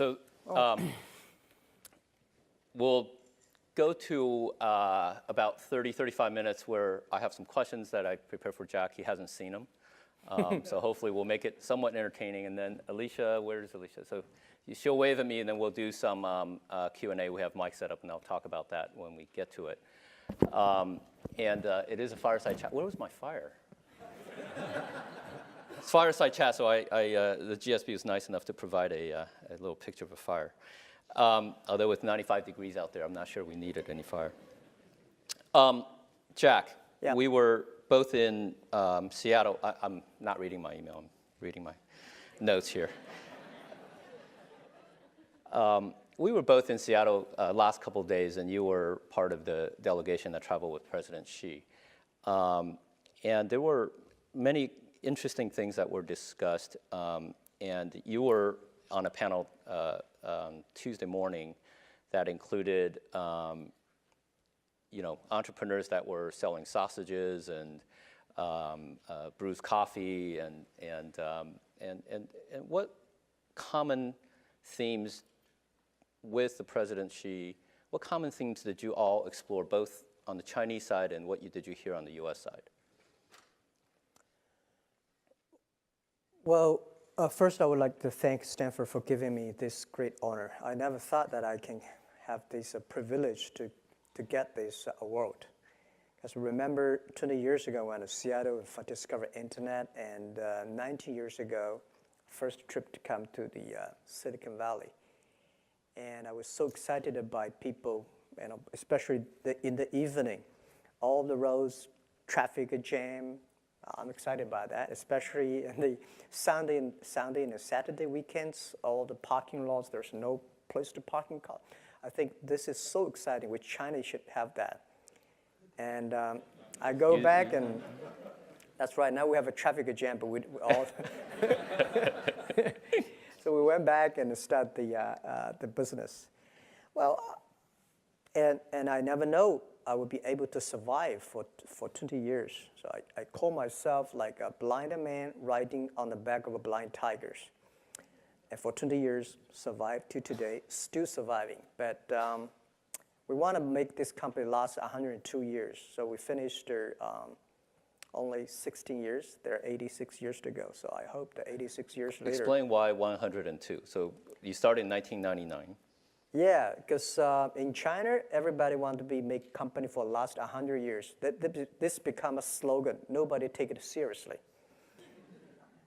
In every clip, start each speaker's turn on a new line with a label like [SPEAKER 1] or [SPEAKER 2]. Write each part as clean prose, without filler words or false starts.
[SPEAKER 1] So we'll go to about 30, 35 minutes where I have some questions that I prepared for Jack. He hasn't seen them. So hopefully we'll make it somewhat entertaining. And then Alicia, where's Alicia? So she'll wave at me, and then we'll do some Q&A. We have mics set up, and I'll talk about that when we get to it. It is a fireside chat. Where was my fire? It's fireside chat, so the GSP was nice enough to provide a little picture of a fire. Although with 95 degrees out there, I'm not sure we needed any fire. Jack,
[SPEAKER 2] yeah.
[SPEAKER 1] We were both in Seattle. I'm not reading my email. I'm reading my notes here. We were both in Seattle last couple of days, and you were part of the delegation that traveled with President Xi. And there were many interesting things that were discussed. And you were on a panel Tuesday morning that included entrepreneurs that were selling sausages and brewed coffee and what common themes with the President Xi, what common themes did you all explore both on the Chinese side and what did you hear on the US side?
[SPEAKER 2] Well, first I would like to thank Stanford for giving me this great honor. I never thought that I can have this privilege to get this award. Because remember 20 years ago when I went to Seattle and discovered internet, and 19 years ago, first trip to come to the Silicon Valley. And I was so excited by people, especially in the evening, all the roads, traffic jam. I'm excited by that, especially in the Sunday and Saturday weekends, all the parking lots, there's no place to parking car. I think this is so exciting, which China should have that. And I go back and, that's right, now we have a traffic jam, but we all, so we went back and started the business. Well, and I never know I would be able to survive for 20 years. So I call myself like a blind man riding on the back of a blind tigers. And for 20 years, survived to today, still surviving. But we want to make this company last 102 years. So we finished only 16 years. There are 86 years to go. So I hope that 86 years later.
[SPEAKER 1] Explain why 102. So you started in 1999.
[SPEAKER 2] Yeah, because in China, everybody wants to make company for the last 100 years. This become a slogan. Nobody take it seriously.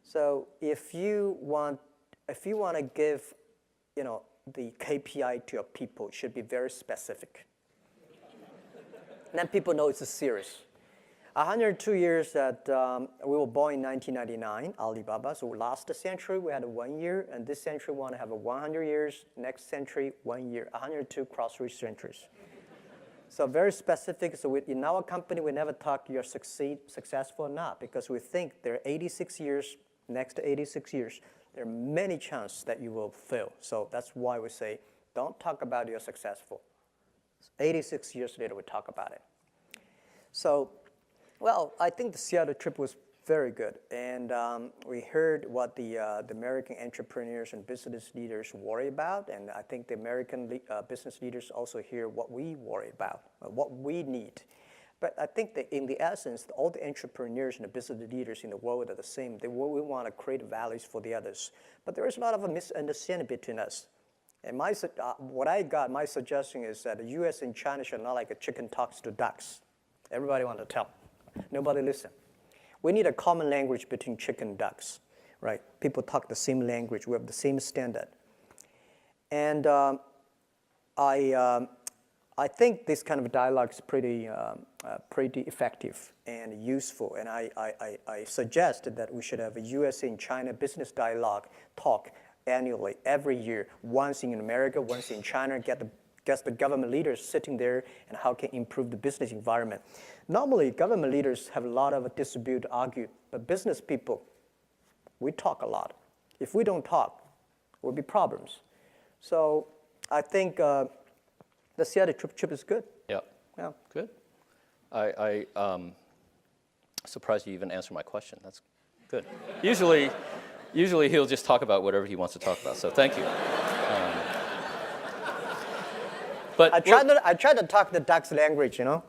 [SPEAKER 2] So if you want to give, the KPI to your people, it should be very specific. Then people know it's serious. 102 years that we were born in 1999, Alibaba. So last century, we had 1 year. And this century, we want to have 100 years. Next century, 1 year. 102 cross-rich centuries. So very specific. So in our company, we never talk you're successful or not, because we think there are 86 years, next 86 years, there are many chances that you will fail. So that's why we say, don't talk about you're successful. 86 years later, we talk about it. So, well, I think the Seattle trip was very good. And we heard what the American entrepreneurs and business leaders worry about. And I think the American business leaders also hear what we worry about, what we need. But I think that in the essence, all the entrepreneurs and the business leaders in the world are the same. We want to create values for the others. But there is a lot of a misunderstanding between us. And my suggestion is that the US and China should not like a chicken talks to ducks. Everybody wants to tell. Nobody listen. We need a common language between chicken and ducks, right? People talk the same language. We have the same standard. And I think this kind of dialogue is pretty effective and useful. And I suggest that we should have a US and China business dialogue talk annually, every year, once in America, once in China, get the government leaders sitting there and how can improve the business environment. Normally, government leaders have a lot of dispute, argue, but business people, we talk a lot. If we don't talk, there will be problems. So I think the Seattle trip is good.
[SPEAKER 1] Yeah. Good. I surprised you even answered my question. That's good. Usually he'll just talk about whatever he wants to talk about. So thank you. But
[SPEAKER 2] I try to talk the duck's language, you know.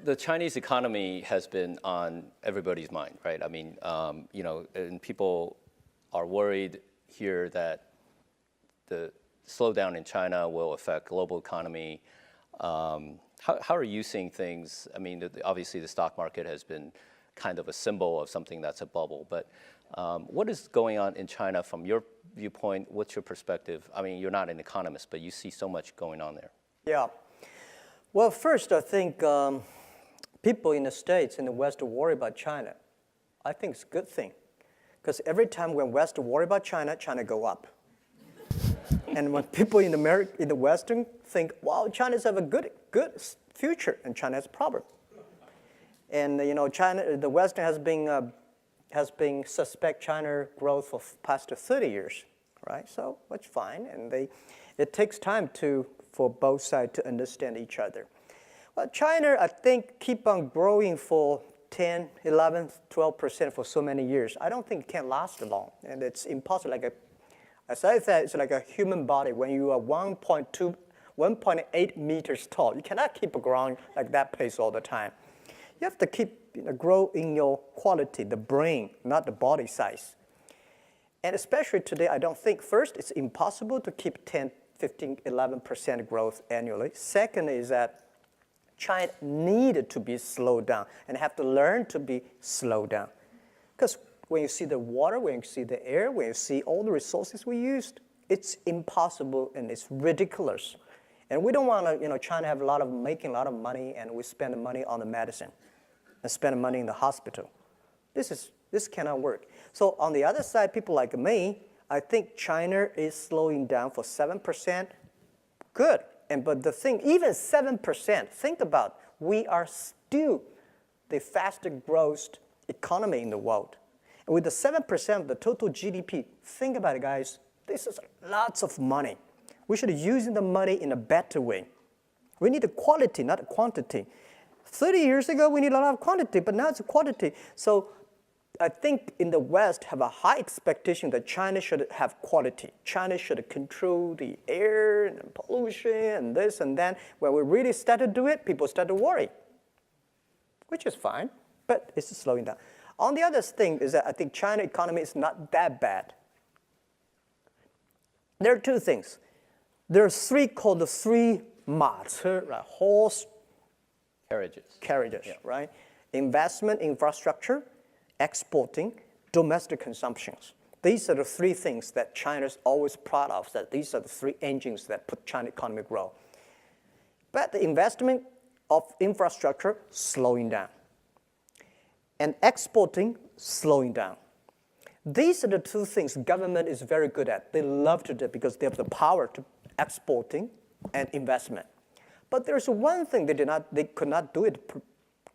[SPEAKER 1] The Chinese economy has been on everybody's mind, right? I mean, you know, and people are worried here that the slowdown in China will affect global economy. How are you seeing things? I mean, obviously the stock market has been kind of a symbol of something that's a bubble, but what is going on in China from your viewpoint? What's your perspective? I mean, you're not an economist, but you see so much going on there.
[SPEAKER 2] Yeah. Well, first, I think people in the States, in the West, worry about China. I think it's a good thing. Because every time when West worry about China, China go up. And when people in the Western think, wow, China's have a good future, and China has a problem. And you know, China, the Western has been suspect China growth for past 30 years, right? So that's fine, and it takes time for both sides to understand each other. Well, China, I think, keep on growing for 10, 11, 12% for so many years. I don't think it can last long, and it's impossible. As I said, it's like a human body. When you are 1.8 meters tall, you cannot keep growing like that pace all the time. You have to keep grow in your quality, the brain, not the body size. And especially today, I don't think, first, it's impossible to keep 10, 15, 11% growth annually. Second is that China needed to be slowed down and have to learn to be slowed down. Because when you see the water, when you see the air, when you see all the resources we used, it's impossible and it's ridiculous. And we don't want to, China have making a lot of money, and we spend the money on the medicine and spend money in the hospital. This cannot work. So on the other side, people like me, I think China is slowing down for 7%. Good. But the thing, even 7%, think about, we are still the fastest growth economy in the world. And with the 7% of the total GDP, think about it, guys. This is lots of money. We should use the money in a better way. We need the quality, not the quantity. 30 years ago, we need a lot of quantity, but now it's quality. So I think in the West have a high expectation that China should have quality. China should control the air and pollution and this and that. When we really start to do it, people start to worry, which is fine, but it's slowing down. On the other thing is that I think China economy is not that bad. There are two things. There are three called the three mace, right? Horse carriages, yeah. Right? Investment, infrastructure, exporting, domestic consumptions. These are the three things that China's always proud of, that these are the three engines that put China economy grow. But the investment of infrastructure slowing down. And exporting slowing down. These are the two things government is very good at. They love to do it because they have the power to exporting and investment. But there's one thing they could not do it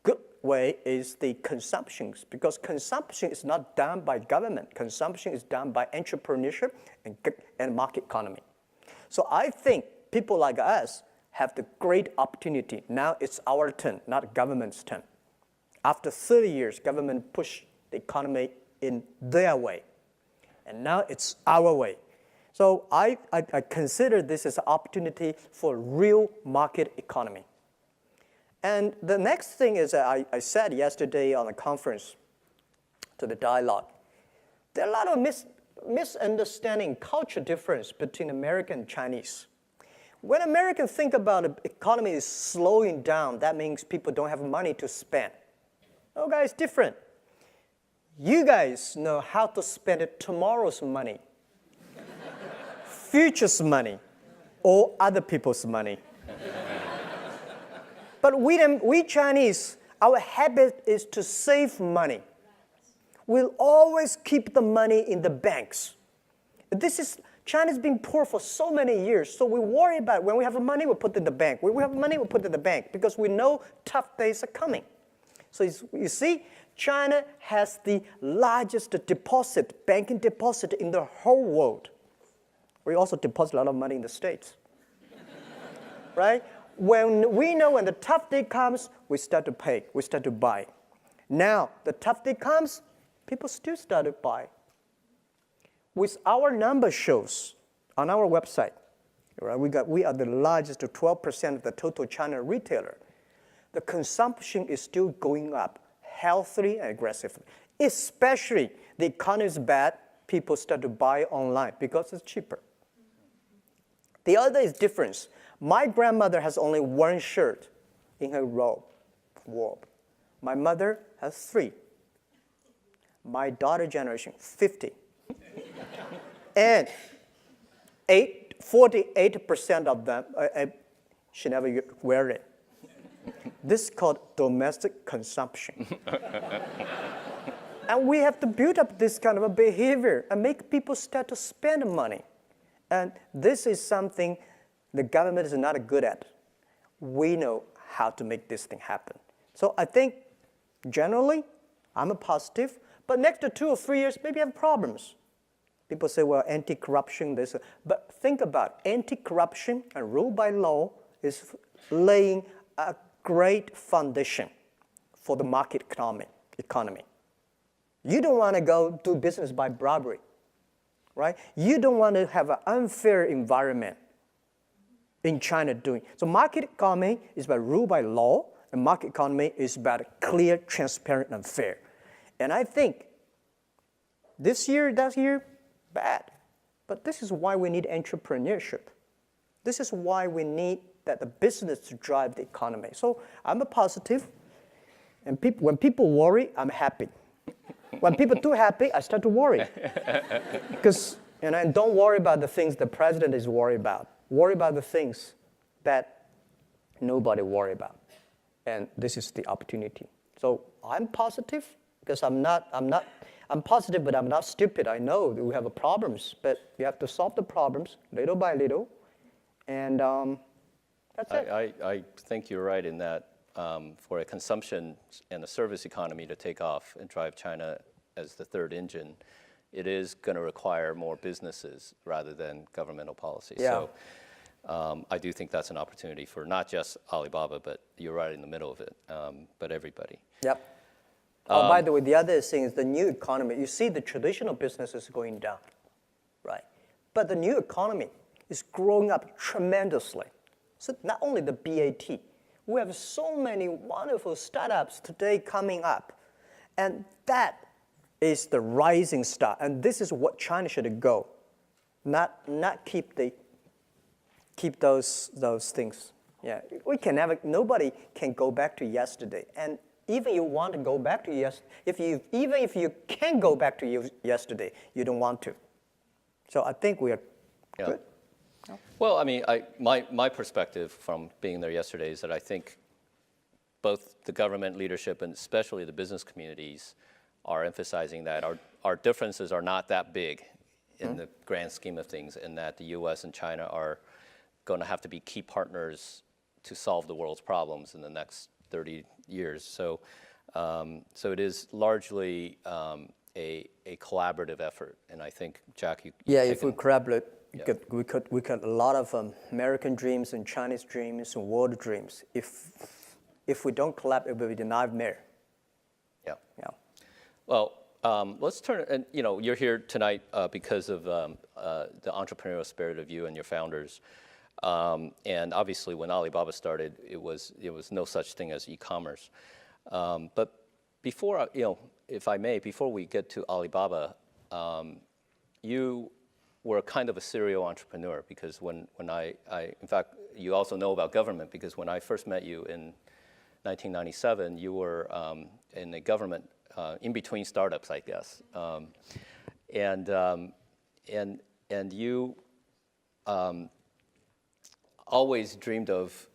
[SPEAKER 2] good way is the consumptions, because consumption is not done by government. Consumption is done by entrepreneurship and market economy. So I think people like us have the great opportunity. Now it's our turn, not government's turn. After 30 years, government pushed the economy in their way. And now it's our way. So I consider this as an opportunity for real market economy. And the next thing is that I said yesterday on a conference to the dialogue, there are a lot of misunderstanding, culture difference between American and Chinese. When Americans think about the economy is slowing down, that means people don't have money to spend. Oh, guys, different. You guys know how to spend tomorrow's money, future's money, or other people's money. But we Chinese, our habit is to save money. We'll always keep the money in the banks. China's been poor for so many years, so we worry about it. When we have money, we put it in the bank. When we have money, we put it in the bank because we know tough days are coming. So you see, China has the largest banking deposit in the whole world. We also deposit a lot of money in the States, right? When we know when the tough day comes, we start to pay, we start to buy. Now, the tough day comes, people still start to buy. with our number shows on our website, right, we are the largest, 12% of the total China retailer. The consumption is still going up healthily and aggressively. Especially the economy is bad, people start to buy online because it's cheaper. The other is difference. My grandmother has only one shirt in her wardrobe. My mother has 3. My daughter generation, 50. And 48% of them, she never wear it. This is called domestic consumption. And we have to build up this kind of a behavior and make people start to spend money. And this is something the government is not good at. We know how to make this thing happen. So I think generally, I'm a positive, but next to 2 or 3 years, maybe I have problems. People say, well, anti-corruption, this. But think about it. Anti-corruption and rule by law is laying a great foundation for the market economy. You don't want to go do business by bribery, right? You don't want to have an unfair environment in China doing. So market economy is about rule by law, and market economy is about clear, transparent, and fair. And I think this year, that year, bad. But this is why we need entrepreneurship. This is why we need that the business to drive the economy. So I'm a positive, and when people worry, I'm happy. When people are too happy, I start to worry. Because and don't worry about the things the president is worried about. Worry about the things that nobody worry about. And this is the opportunity. So I'm positive because I'm positive, but I'm not stupid. I know that we have problems, but we have to solve the problems little by little. And that's it.
[SPEAKER 1] I think you're right in that for a consumption and a service economy to take off and drive China as the third engine, it is going to require more businesses rather than governmental policy.
[SPEAKER 2] Yeah.
[SPEAKER 1] So I do think that's an opportunity for not just Alibaba, but you're right in the middle of it, but everybody.
[SPEAKER 2] Yep. By the way, the other thing is the new economy. You see the traditional business is going down, right? But the new economy is growing up tremendously. So not only the BAT, we have so many wonderful startups today coming up. And that is the rising star. And this is what China should go, not keep those things. Yeah, nobody can go back to yesterday. And even you want to go back to yesterday, even if you can go back to yesterday, you don't want to. So I think we are good. Yeah.
[SPEAKER 1] Well, I mean, my perspective from being there yesterday is that I think both the government leadership and especially the business communities are emphasizing that our differences are not that big in the grand scheme of things, and that the U.S. and China are going to have to be key partners to solve the world's problems in the next 30 years. So, so it is largely a collaborative effort, and I think Jack,
[SPEAKER 2] if we collaborate, we could a lot of American dreams and Chinese dreams and world dreams. If we don't collaborate, it will be a nightmare.
[SPEAKER 1] Yeah.
[SPEAKER 2] Yeah.
[SPEAKER 1] Well, let's turn, and you're here tonight because of the entrepreneurial spirit of you and your founders. And obviously, when Alibaba started, it was no such thing as e-commerce. But before, if I may, before we get to Alibaba, you were kind of a serial entrepreneur, because when I in fact, you also know about government, because when I first met you in 1997, you were in a government in between startups, I guess, and you always dreamed of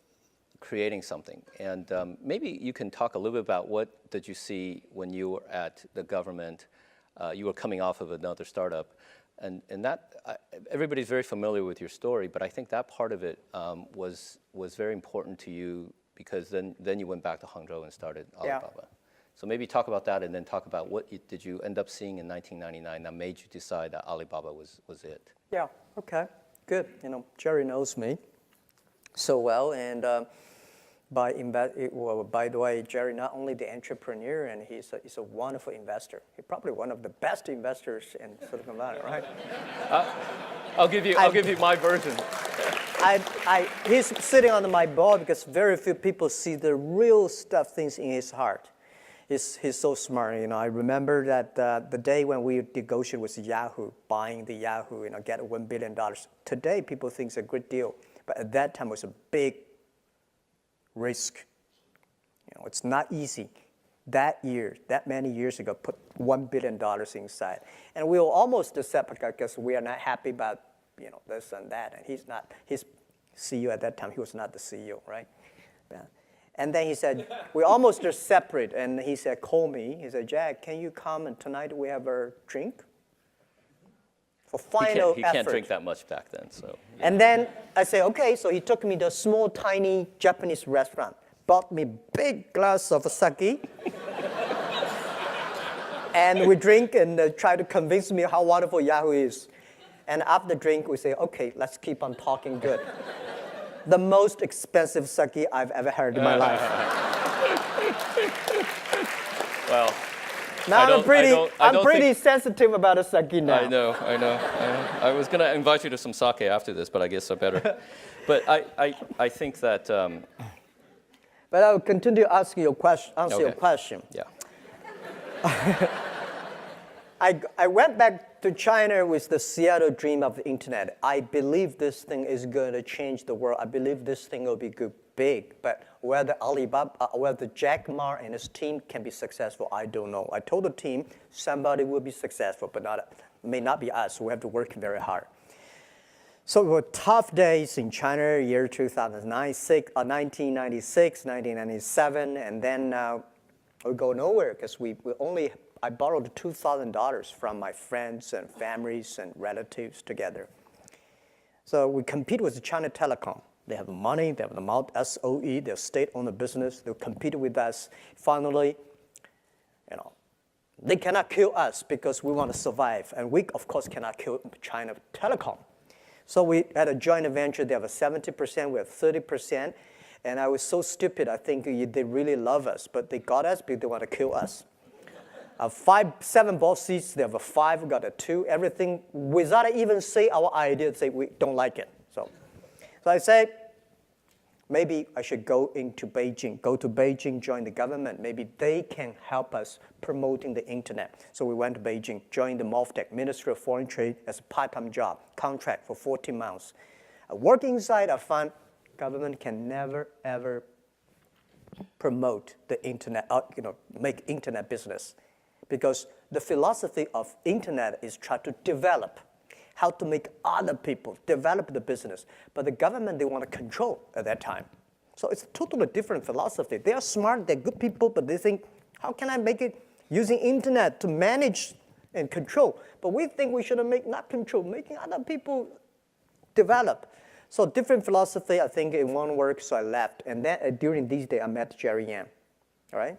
[SPEAKER 1] creating something. And maybe you can talk a little bit about what did you see when you were at the government. You were coming off of another startup, and that everybody's very familiar with your story, but I think that part of it was very important to you, because then you went back to Hangzhou and started Alibaba. Yeah. So maybe talk about that, and then talk about what did you end up seeing in 1999 that made you decide that Alibaba was it.
[SPEAKER 2] Yeah. Okay. Good. Jerry knows me so well, and by the way, Jerry, not only the entrepreneur, and he's a wonderful investor. He's probably one of the best investors in Silicon Valley, right?
[SPEAKER 1] I'll give you my version.
[SPEAKER 2] He's sitting on my board because very few people see the real things in his heart. He's so smart. I remember that the day when we negotiated with Yahoo, buying the Yahoo, get $1 billion. Today, people think it's a good deal, but at that time, it was a big risk. It's not easy. That many years ago, put $1 billion inside, and we were almost accept because we are not happy about this and that, and he's not. His CEO at that time, he was not the CEO, right? Yeah. And then he said, we almost are separate, and he said, call me. He said, Jack, can you come and tonight we have a drink? For final effort.
[SPEAKER 1] He can't drink that much back then, so. Yeah.
[SPEAKER 2] And then I said, okay, so he took me to a small, tiny Japanese restaurant, bought me big glass of sake, and we drink and try to convince me how wonderful Yahoo is. And after the drink, we say, okay, let's keep on talking good. The most expensive sake I've ever heard in my life.
[SPEAKER 1] Well,
[SPEAKER 2] now I'm pretty sensitive about a sake now.
[SPEAKER 1] I know. I was going to invite you to some sake after this, but I guess I better. But I think that.
[SPEAKER 2] But I'll continue to answer your question.
[SPEAKER 1] Yeah.
[SPEAKER 2] I went back to China with the Seattle dream of the internet. I believe this thing is going to change the world. I believe this thing will be big. But whether Jack Ma and his team can be successful, I don't know. I told the team somebody will be successful, but may not be us. We have to work very hard. So it were tough days in China, year 1996, 1997, and then we go nowhere because I borrowed $2,000 from my friends and families and relatives together. So we compete with China Telecom. They have money, they have the SOE, they're state-owned business. They compete with us. Finally, they cannot kill us because we want to survive. And we, of course, cannot kill China Telecom. So we had a joint venture. They have a 70%, we have 30%. And I was so stupid, I think they really love us. But they got us because they want to kill us. 7 boss seats, they have a 5, we got a 2, everything, without even say our idea, say we don't like it. So I said, maybe I should go to Beijing, join the government. Maybe they can help us promoting the internet. So we went to Beijing, joined the MOFTEC, Ministry of Foreign Trade, as a part-time job, contract for 14 months. Working inside, I found government can never, ever promote the internet, make internet business. Because the philosophy of internet is try to develop, how to make other people develop the business. But the government, they want to control at that time. So it's a totally different philosophy. They are smart, they're good people, but they think, how can I make it using internet to manage and control? But we think we should not control, making other people develop. So different philosophy, I think it won't work, so I left. And then during these days, I met Jerry Yang, all right?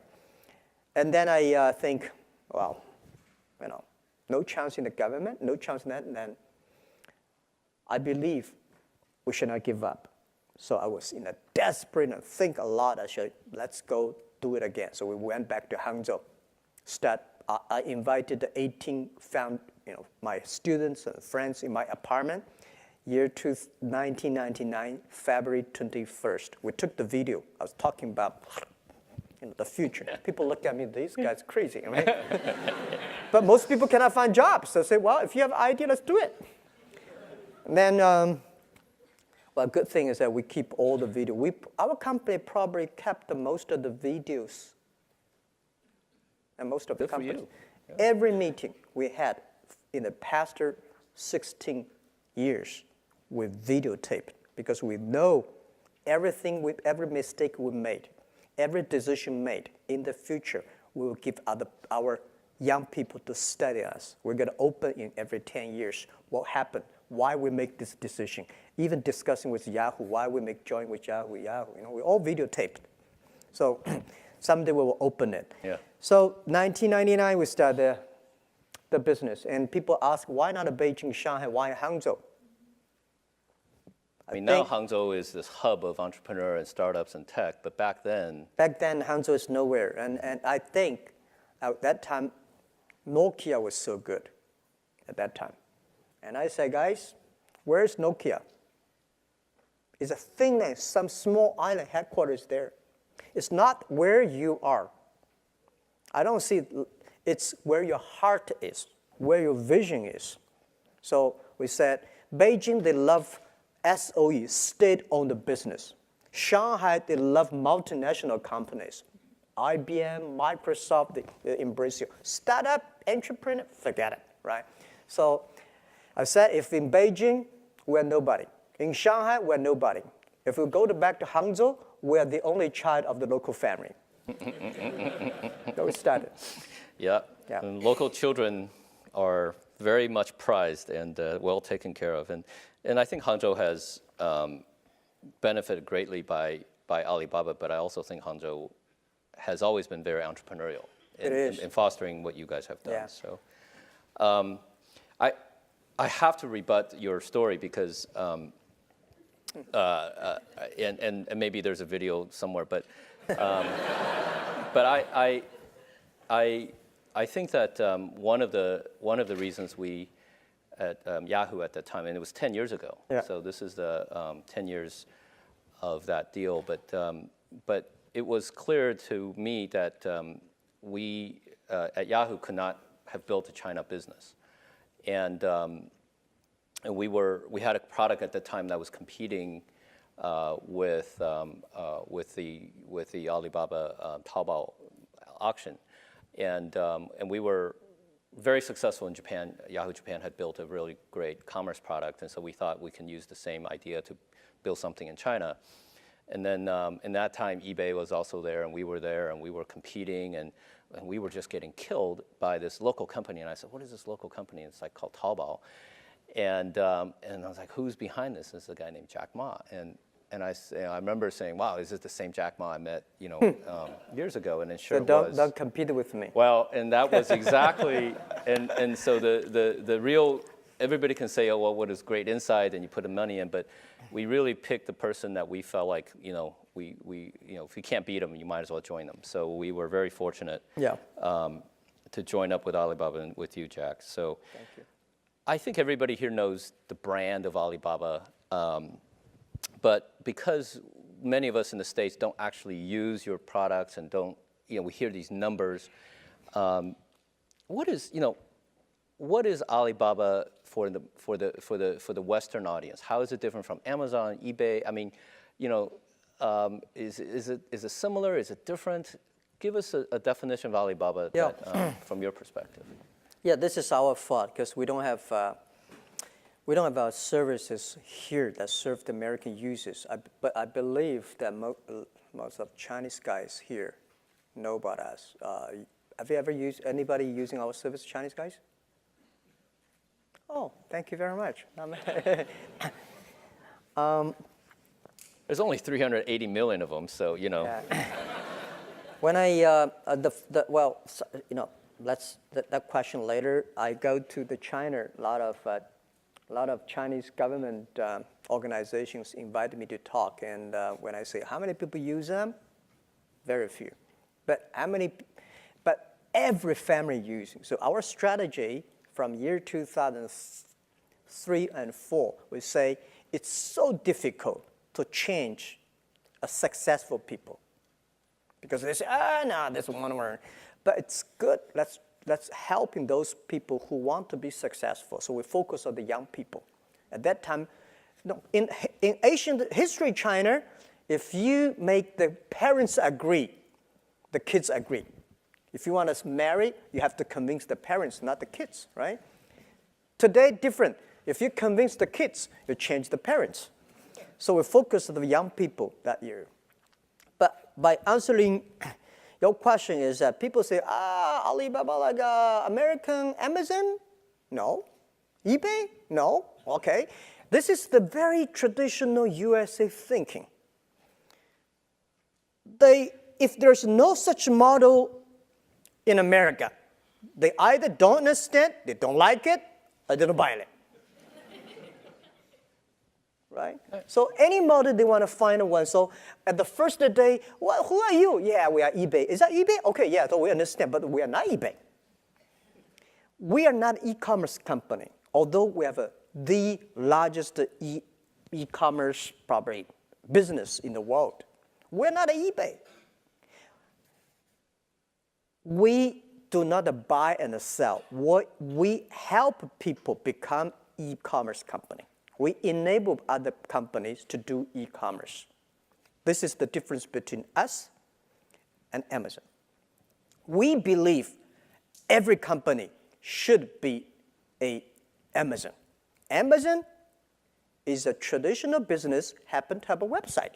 [SPEAKER 2] And then I think, well, no chance in the government, no chance in that, and then I believe we should not give up. So I was in a desperate and think a lot. Let's go do it again. So we went back to Hangzhou. I invited the 18 my students and friends in my apartment. Year 1999, February 21st. We took the video. I was talking about the future. People look at me, this guy's crazy, right? But most people cannot find jobs. So I say, well, if you have an idea, let's do it. And then, well, good thing is that we keep all the video. Our company probably kept most of the videos. And most of the companies. Yeah. Every meeting we had in the past 16 years, we videotaped because we know everything, every mistake we made, every decision made in the future, we will give our young people to study us. We're going to open in every 10 years. What happened? Why we make this decision? Even discussing with Yahoo, why we join with Yahoo. We all videotaped. So someday we will open it.
[SPEAKER 1] Yeah.
[SPEAKER 2] So 1999 we started the business, and people ask why not Beijing, Shanghai, why Hangzhou?
[SPEAKER 1] I mean, now Hangzhou is this hub of entrepreneur and startups and tech, but back then...
[SPEAKER 2] Back then, Hangzhou is nowhere. And I think at that time, Nokia was so good at that time. And I said, guys, where's Nokia? It's a thing that some small island headquarters there. It's not where you are. I don't see it. It's where your heart is, where your vision is. So we said, Beijing, they love SOE, state-owned business. Shanghai, they love multinational companies. IBM, Microsoft, they embrace you. Startup, entrepreneur, forget it, right? So I said, if in Beijing, we're nobody. In Shanghai, we're nobody. If we go back to Hangzhou, we're the only child of the local family. So we started.
[SPEAKER 1] Yeah. And local children are very much prized and well taken care of. And I think Hangzhou has benefited greatly by Alibaba, but I also think Hangzhou has always been very entrepreneurial in fostering what you guys have done.
[SPEAKER 2] Yeah.
[SPEAKER 1] So I have to rebut your story because, and maybe there's a video somewhere, but I think that one of the reasons we at Yahoo at that time, and it was 10 years ago.
[SPEAKER 2] Yeah.
[SPEAKER 1] So this is the 10 years of that deal. But it was clear to me that we at Yahoo could not have built a China business, and we had a product at the time that was competing with the Alibaba Taobao auction, and we were very successful in Japan. Yahoo Japan had built a really great commerce product, and so we thought we can use the same idea to build something in China. And then in that time, eBay was also there, and we were there, and we were competing, and we were just getting killed by this local company. And I said, what is this local company? And it's like called Taobao. And I was like, who's behind this? It's a guy named Jack Ma. And I remember saying, wow, is this the same Jack Ma I met years ago? And it sure was.
[SPEAKER 2] Don't compete with me.
[SPEAKER 1] Well, and that was exactly, and so the real, everybody can say, oh, well, what is great insight, and you put the money in, but we really picked the person that we felt like, if we can't beat them, you might as well join them. So we were very fortunate to join up with Alibaba and with you, Jack. So
[SPEAKER 2] thank you.
[SPEAKER 1] I think everybody here knows the brand of Alibaba, but because many of us in the States don't actually use your products and don't, we hear these numbers. What is Alibaba for the Western audience? How is it different from Amazon, eBay? I mean, is it similar? Is it different? Give us a definition of Alibaba from your perspective.
[SPEAKER 2] Yeah, this is our fault because we don't have our services here that serve the American users. But I believe that most of Chinese guys here know about us. Have you ever used anybody using our service, Chinese guys? Oh, thank you very much.
[SPEAKER 1] There's only 380 million of them, so
[SPEAKER 2] Yeah. When let's that question later. I go to the China. A lot of Chinese government organizations invite me to talk, and when I say how many people use them, very few. But every family using. So our strategy from year 2003 and 2004, we say it's so difficult to change a successful people. Because they say, no, this one word. But it's good, let's helping those people who want to be successful. So we focus on the young people. At that time, in ancient history China, if you make the parents agree, the kids agree. If you want to marry, you have to convince the parents, not the kids, right? Today, different. If you convince the kids, you change the parents. So we focus on the young people that year. But by answering your question is that people say, Alibaba like American Amazon? No. eBay? No. Okay. This is the very traditional USA thinking. If there's no such model in America, they either don't understand, they don't like it, or they don't buy it. right? So any model, they want to find one. So at the first day, well, who are you? Yeah, we are eBay. Is that eBay? Okay, yeah, so we understand, but we are not eBay. We are not an e-commerce company, although we have the largest e-commerce probably business in the world. We're not an eBay. We do not buy and sell. We help people become e-commerce company. We enable other companies to do e-commerce. This is the difference between us and Amazon. We believe every company should be an Amazon. Amazon is a traditional business, happen to have a website.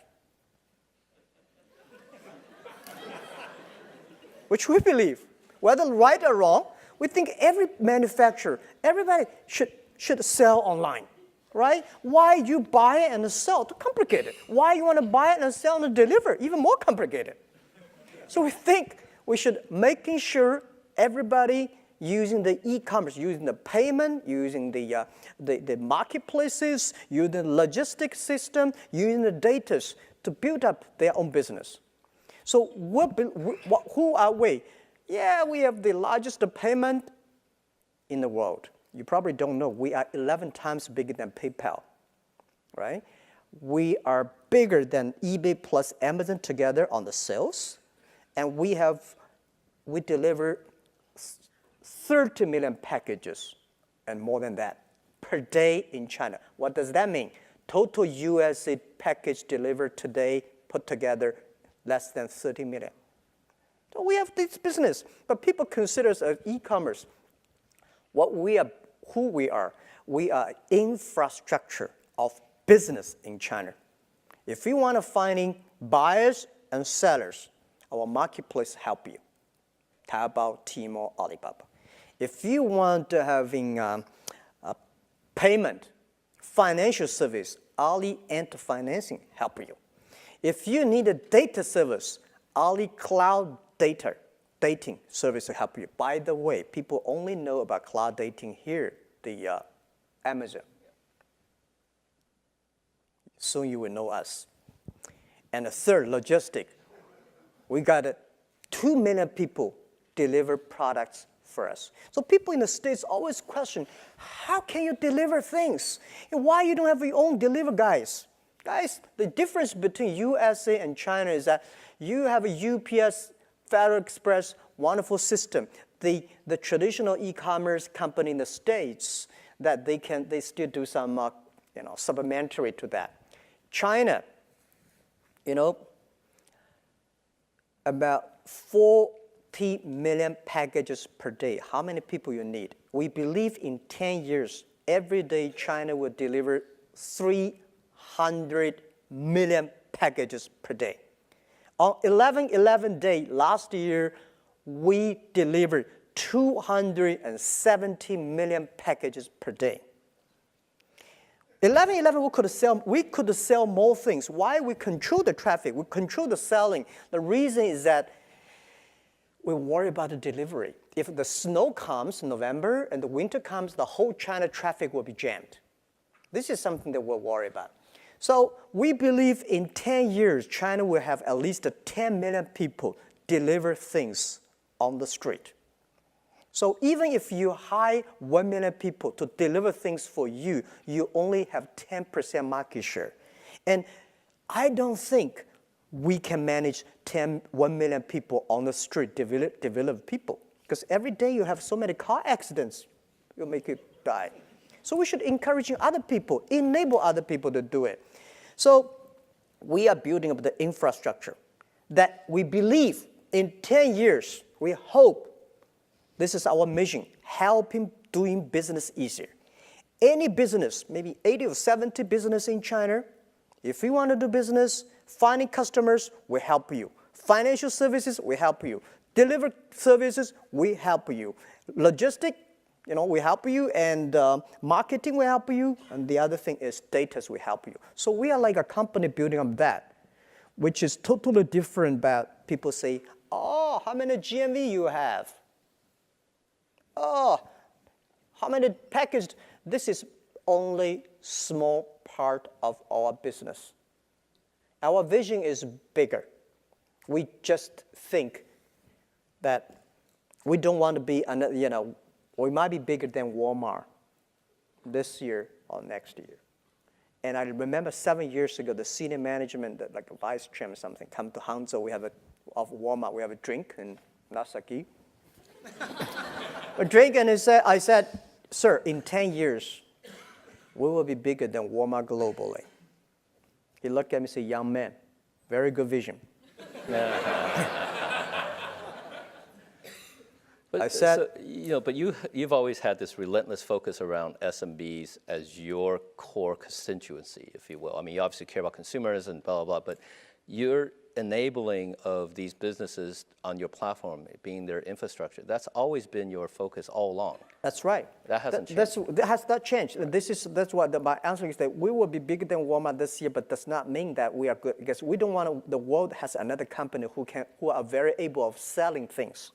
[SPEAKER 2] Which we believe, whether right or wrong, we think every manufacturer, everybody should sell online, right? Why you buy and sell? Too complicated. Why you want to buy and sell and deliver? Even more complicated. So we think we should making sure everybody using the e-commerce, using the payment, using the marketplaces, using the logistics system, using the data to build up their own business. So who are we? Yeah, we have the largest payment in the world. You probably don't know, we are 11 times bigger than PayPal, right? We are bigger than eBay plus Amazon together on the sales. And we deliver 30 million packages and more than that per day in China. What does that mean? Total USA package delivered today put together less than 30 million. So we have this business, but people consider us as e-commerce. Who we are infrastructure of business in China. If you want to find buyers and sellers, our marketplace help you. Taobao, Tmall, Alibaba. If you want to having a payment, financial service, Ali Ant Financing help you. If you need a data service, Ali Cloud Dating service will help you. By the way, people only know about cloud dating here, the Amazon. Soon you will know us. And the third, logistic. We got 2 million people deliver products for us. So people in the States always question, how can you deliver things? And why you don't have your own deliver guys? Guys, the difference between USA and China is that you have a UPS, Federal Express, wonderful system. The traditional e-commerce company in the States, that they still do some supplementary to that. China, about 40 million packages per day. How many people you need? We believe in 10 years, every day China will deliver 300 million packages per day. On 11/11 day last year, we delivered 270 million packages per day. 11/11 we could sell more things. Why? We control the traffic, we control the selling. The reason is that we worry about the delivery. If the snow comes in November and the winter comes, the whole China traffic will be jammed. This is something that we're worried about. So we believe in 10 years, China will have at least 10 million people deliver things on the street. So even if you hire 1 million people to deliver things for you, you only have 10% market share. And I don't think we can manage 1 million people on the street, develop people. Because every day you have so many car accidents, you'll make you die. So we should encourage other people, enable other people to do it. So we are building up the infrastructure that we believe in 10 years, we hope, this is our mission, helping doing business easier. Any business, maybe 80 or 70 business in China, if you want to do business, finding customers, we help you. Financial services, we help you. Deliver services, we help you. Logistic, we help you, and marketing, we help you, and the other thing is data, we help you. So we are like a company building up that, which is totally different about people say, oh, how many GMV you have? Oh, how many packages? This is only small part of our business. Our vision is bigger. We just think that we don't want to be, we might be bigger than Walmart this year or next year. And I remember 7 years ago, the senior management, like a vice chairman or something, come to Hangzhou. Of Walmart, we have a drink and nasaki. A drink, and I said, sir, in 10 years, we will be bigger than Walmart globally. He looked at me and said, young man, very good vision.
[SPEAKER 1] But
[SPEAKER 2] I said,
[SPEAKER 1] but you've always had this relentless focus around SMBs as your core constituency, if you will. I mean, you obviously care about consumers and blah, blah, blah, but you're enabling of these businesses on your platform, being their infrastructure. That's always been your focus all along.
[SPEAKER 2] That's right.
[SPEAKER 1] That hasn't changed.
[SPEAKER 2] That has not changed. That's what my answer is, that we will be bigger than Walmart this year, but does not mean that we are good, because we don't want the world has another company who are very able of selling things.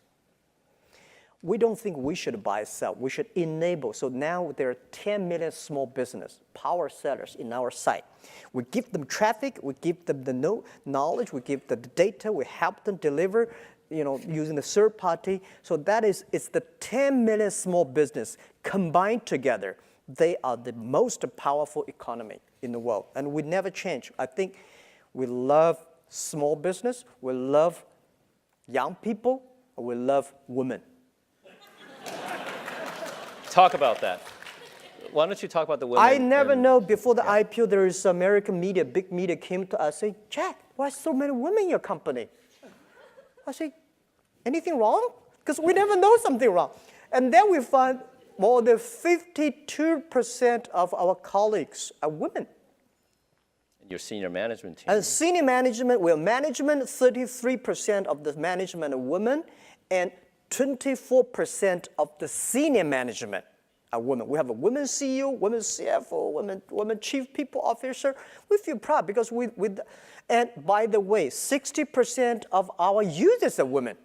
[SPEAKER 2] We don't think we should buy and sell. We should enable. So now there are 10 million small business power sellers in our site. We give them traffic. We give them the knowledge. We give them the data. We help them deliver, using the third party. So it's the 10 million small business combined together. They are the most powerful economy in the world, and we never change. I think we love small business. We love young people. We love women.
[SPEAKER 1] Talk about that. Why don't you talk about the women?
[SPEAKER 2] I never know. Before the IPO, there is American media, big media came to us, say, Jack, why so many women in your company? I say, anything wrong? Because we never know something wrong. And then we find more than 52% of our colleagues are women.
[SPEAKER 1] Your senior management team.
[SPEAKER 2] And senior management, 33% of the management are women, and 24% of the senior management are women. We have a women CEO, women CFO, women chief people officer. We feel proud because and by the way, 60% of our users are women.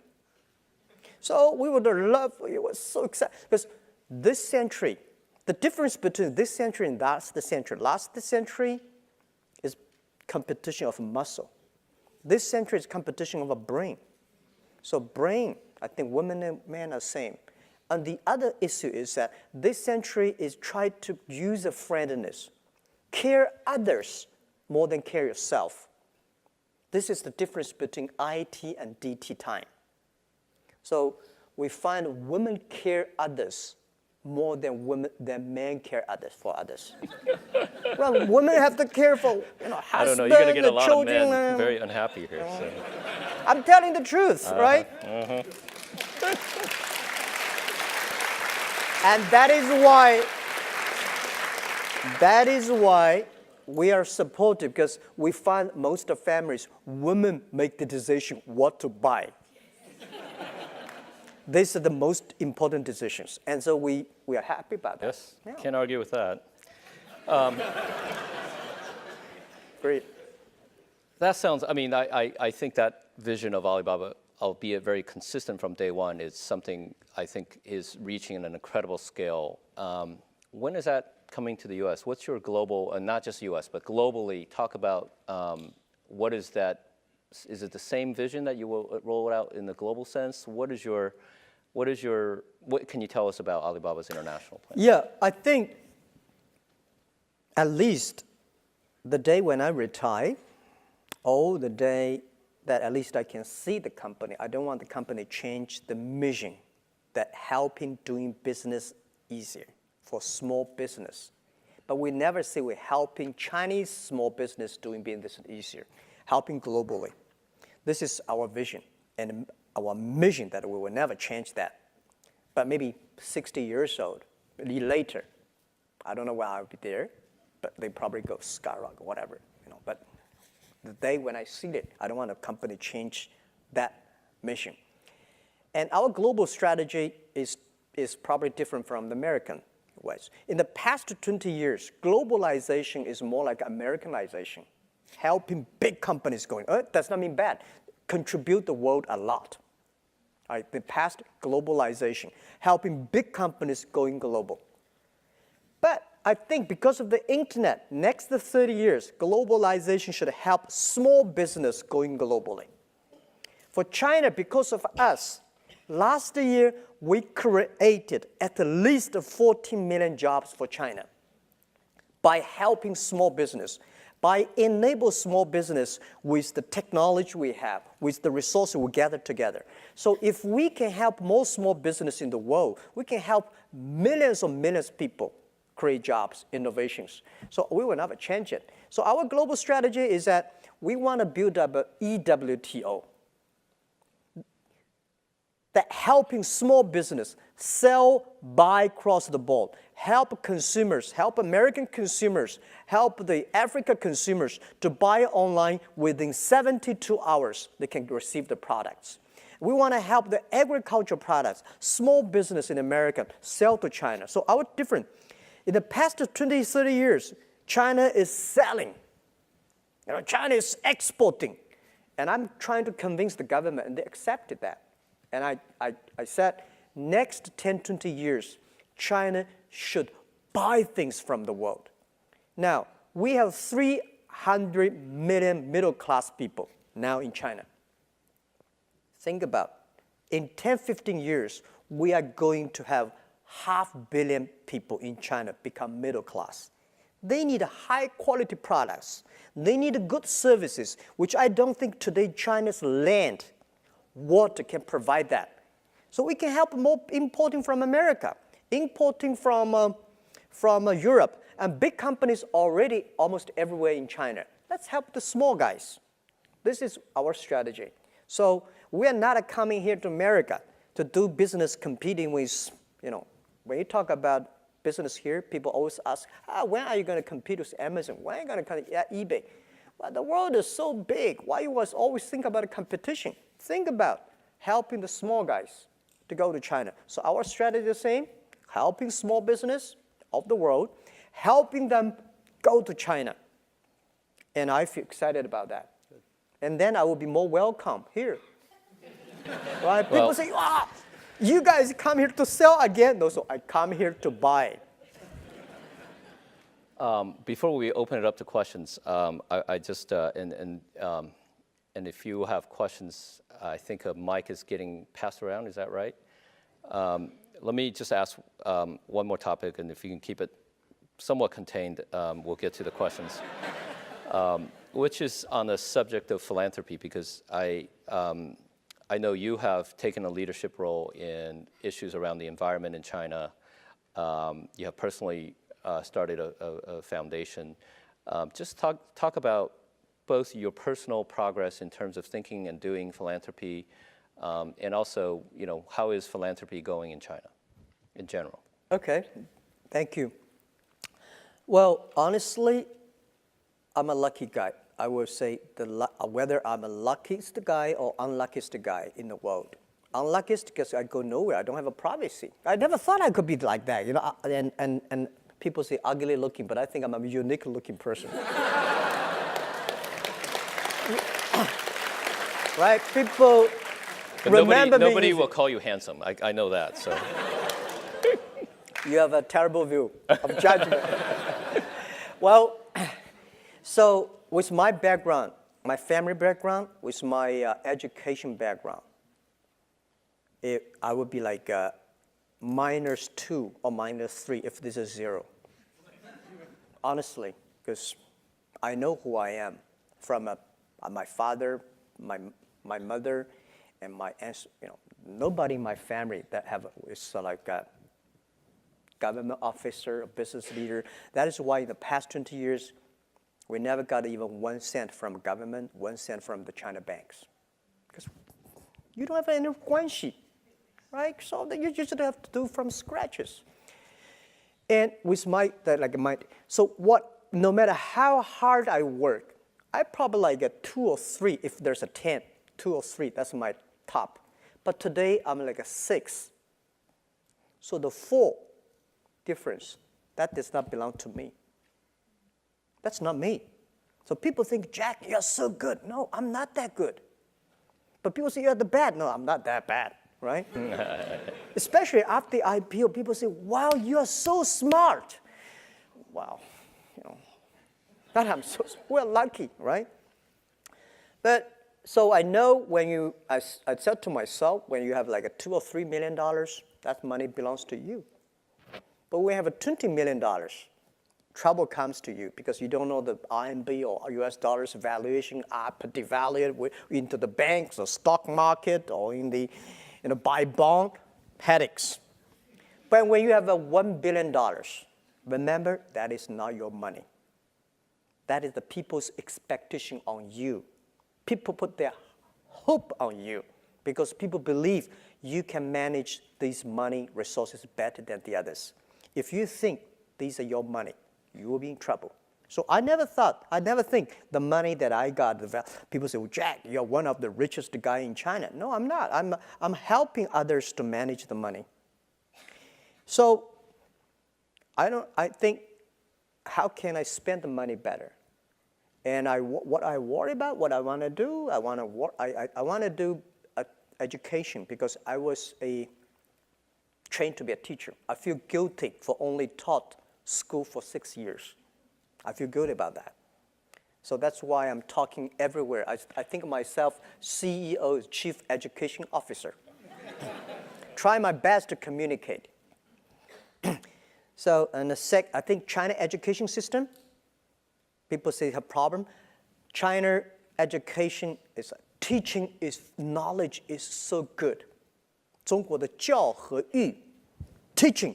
[SPEAKER 2] So we would love, we were so excited because this century, the difference between this century and last century is competition of muscle. This century is competition of a brain. So brain, I think women and men are same. And the other issue is that this century is trying to use a friendliness, care others more than care yourself. This is the difference between IT and DT time. So we find women care others more than men care others for others. Well, women have to care for husband,
[SPEAKER 1] I don't know. You're going to get a lot
[SPEAKER 2] children,
[SPEAKER 1] of men very unhappy here. So.
[SPEAKER 2] I'm telling the truth, right? And that is why we are supportive, because we find most of families, women make the decision what to buy. These are the most important decisions. And so we are happy about that.
[SPEAKER 1] Yes, can't argue with that.
[SPEAKER 2] Great.
[SPEAKER 1] That sounds, I think that vision of Alibaba, albeit very consistent from day one, is something I think is reaching an incredible scale. When is that coming to the U.S.? What's your global, and not just U.S., but globally, talk about what is that? Is it the same vision that you will roll it out in the global sense? What can you tell us about Alibaba's international plan?
[SPEAKER 2] Yeah, I think at least the day when I retire, or the day that at least I can see the company, I don't want the company to change the mission that helping doing business easier for small business. But we never say we're helping Chinese small business doing business easier, helping globally. This is our vision and our mission that we will never change that. But maybe 60 years old, later, I don't know where I'll be there, but they probably go skyrocket, whatever, But the day when I see it, I don't want a company change that mission. And our global strategy is probably different from the American ways. In the past 20 years, globalization is more like Americanization, helping big companies going. Does not mean bad. Contribute the world a lot. Right? The past globalization, helping big companies going global. But I think because of the internet, next 30 years, globalization should help small business going globally. For China, because of us, last year we created at least 14 million jobs for China by helping small business, by enable small business with the technology we have, with the resources we gather together. So if we can help more small business in the world, we can help millions of people create jobs, innovations. So we will never change it. So our global strategy is that we want to build up an EWTO, that helping small business sell, buy across the board, help consumers, help American consumers, help the African consumers to buy online within 72 hours, they can receive the products. We want to help the agricultural products, small business in America, sell to China. So our different, in the past 20, 30 years, China is selling. China is exporting. And I'm trying to convince the government, and they accepted that. And I said, next 10, 20 years, China should buy things from the world. Now, we have 300 million middle-class people now in China. Think about, in 10, 15 years, we are going to have 500 million people in China become middle class. They need high-quality products. They need good services, which I don't think today China's land, water can provide that. So we can help more importing from America, importing from Europe, and big companies already almost everywhere in China. Let's help the small guys. This is our strategy. So we are not coming here to America to do business competing with, when you talk about business here, people always ask, when are you going to compete with Amazon? When are you going to compete with eBay? Well, the world is so big. Why you always think about a competition? Think about helping the small guys to go to China. So our strategy is the same, helping small business of the world, helping them go to China. And I feel excited about that. And then I will be more welcome here. Right? People say, you guys come here to sell again? No, so I come here to buy.
[SPEAKER 1] Before we open it up to questions, I just, and if you have questions, I think a mic is getting passed around, is that right? Let me just ask one more topic, and if you can keep it somewhat contained, we'll get to the questions. Which is on the subject of philanthropy, because I know you have taken a leadership role in issues around the environment in China. You have personally started a foundation. Just talk about both your personal progress in terms of thinking and doing philanthropy, and also, how is philanthropy going in China in general?
[SPEAKER 2] Okay, thank you. Well, honestly, I'm a lucky guy. I would say whether I'm the luckiest guy or unluckiest guy in the world. Unluckiest because I go nowhere. I don't have a privacy. I never thought I could be like that. And people say ugly looking, but I think I'm a unique looking person. Right? People
[SPEAKER 1] but
[SPEAKER 2] remember me.
[SPEAKER 1] Nobody will call you handsome. I know that. So
[SPEAKER 2] you have a terrible view of judgment. Well, so with my background, my family background, with my education background, I would be like -2 or -3 if this is 0. Honestly, because I know who I am from my father, my mother, and my aunts. Nobody in my family that is like a government officer, a business leader. That is why in the past 20 years, we never got even 1 cent from government, 1 cent from the China banks. Because you don't have any guanxi, right? So you just have to do from scratches. And with no matter how hard I work, I probably like a 2 or 3 if there's a 10, 2 or 3, that's my top. But today I'm like a 6. So the 4 difference, that does not belong to me. That's not me. So people think, Jack, you're so good. No, I'm not that good. But people say, you're the bad. No, I'm not that bad, right? Especially after the IPO, people say, wow, you are so smart. wow, that we're lucky, right? But so I know I said to myself, when you have like a $2 or $3 million, that money belongs to you. But when you have a $20 million, trouble comes to you because you don't know the RMB or US dollars valuation up, devalued into the banks or stock market or buy bond, headaches. But when you have a $1 billion, remember, that is not your money. That is the people's expectation on you. People put their hope on you because people believe you can manage these money resources better than the others. If you think these are your money, you will be in trouble. So I never think the money that I got, people say, well, Jack, you're one of the richest guy in China. No, I'm not. I'm helping others to manage the money. So I think, how can I spend the money better? And what I worry about, what I want to do, I want to do education because I was trained to be a teacher. I feel guilty for only taught school for 6 years. I feel good about that. So that's why I'm talking everywhere. I think of myself CEO, Chief Education Officer. Try my best to communicate. So, and I think China education system, people say have problem. China education teaching knowledge is so good. 中国的教和育 teaching,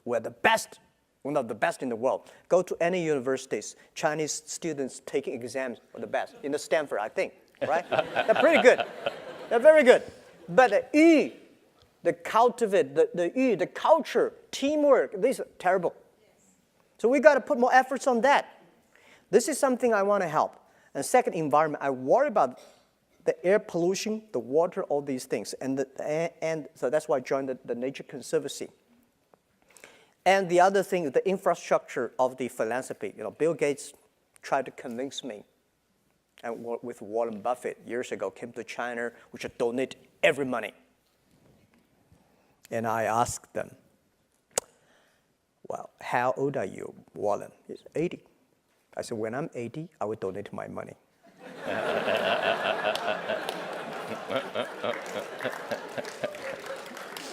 [SPEAKER 2] we're the best, one of the best in the world. Go to any universities, Chinese students taking exams are the best. In the Stanford, I think, right? They're pretty good. They're very good. But the cultivate, the culture, teamwork, these are terrible. So we got to put more efforts on that. This is something I want to help. And second, environment. I worry about the air pollution, the water, all these things. And so that's why I joined the Nature Conservancy. And the other thing is the infrastructure of the philanthropy. Bill Gates tried to convince me, and with Warren Buffett years ago, came to China, we should donate every money. And I asked them, well, how old are you, Warren? He's 80. I said, when I'm 80, I will donate my money.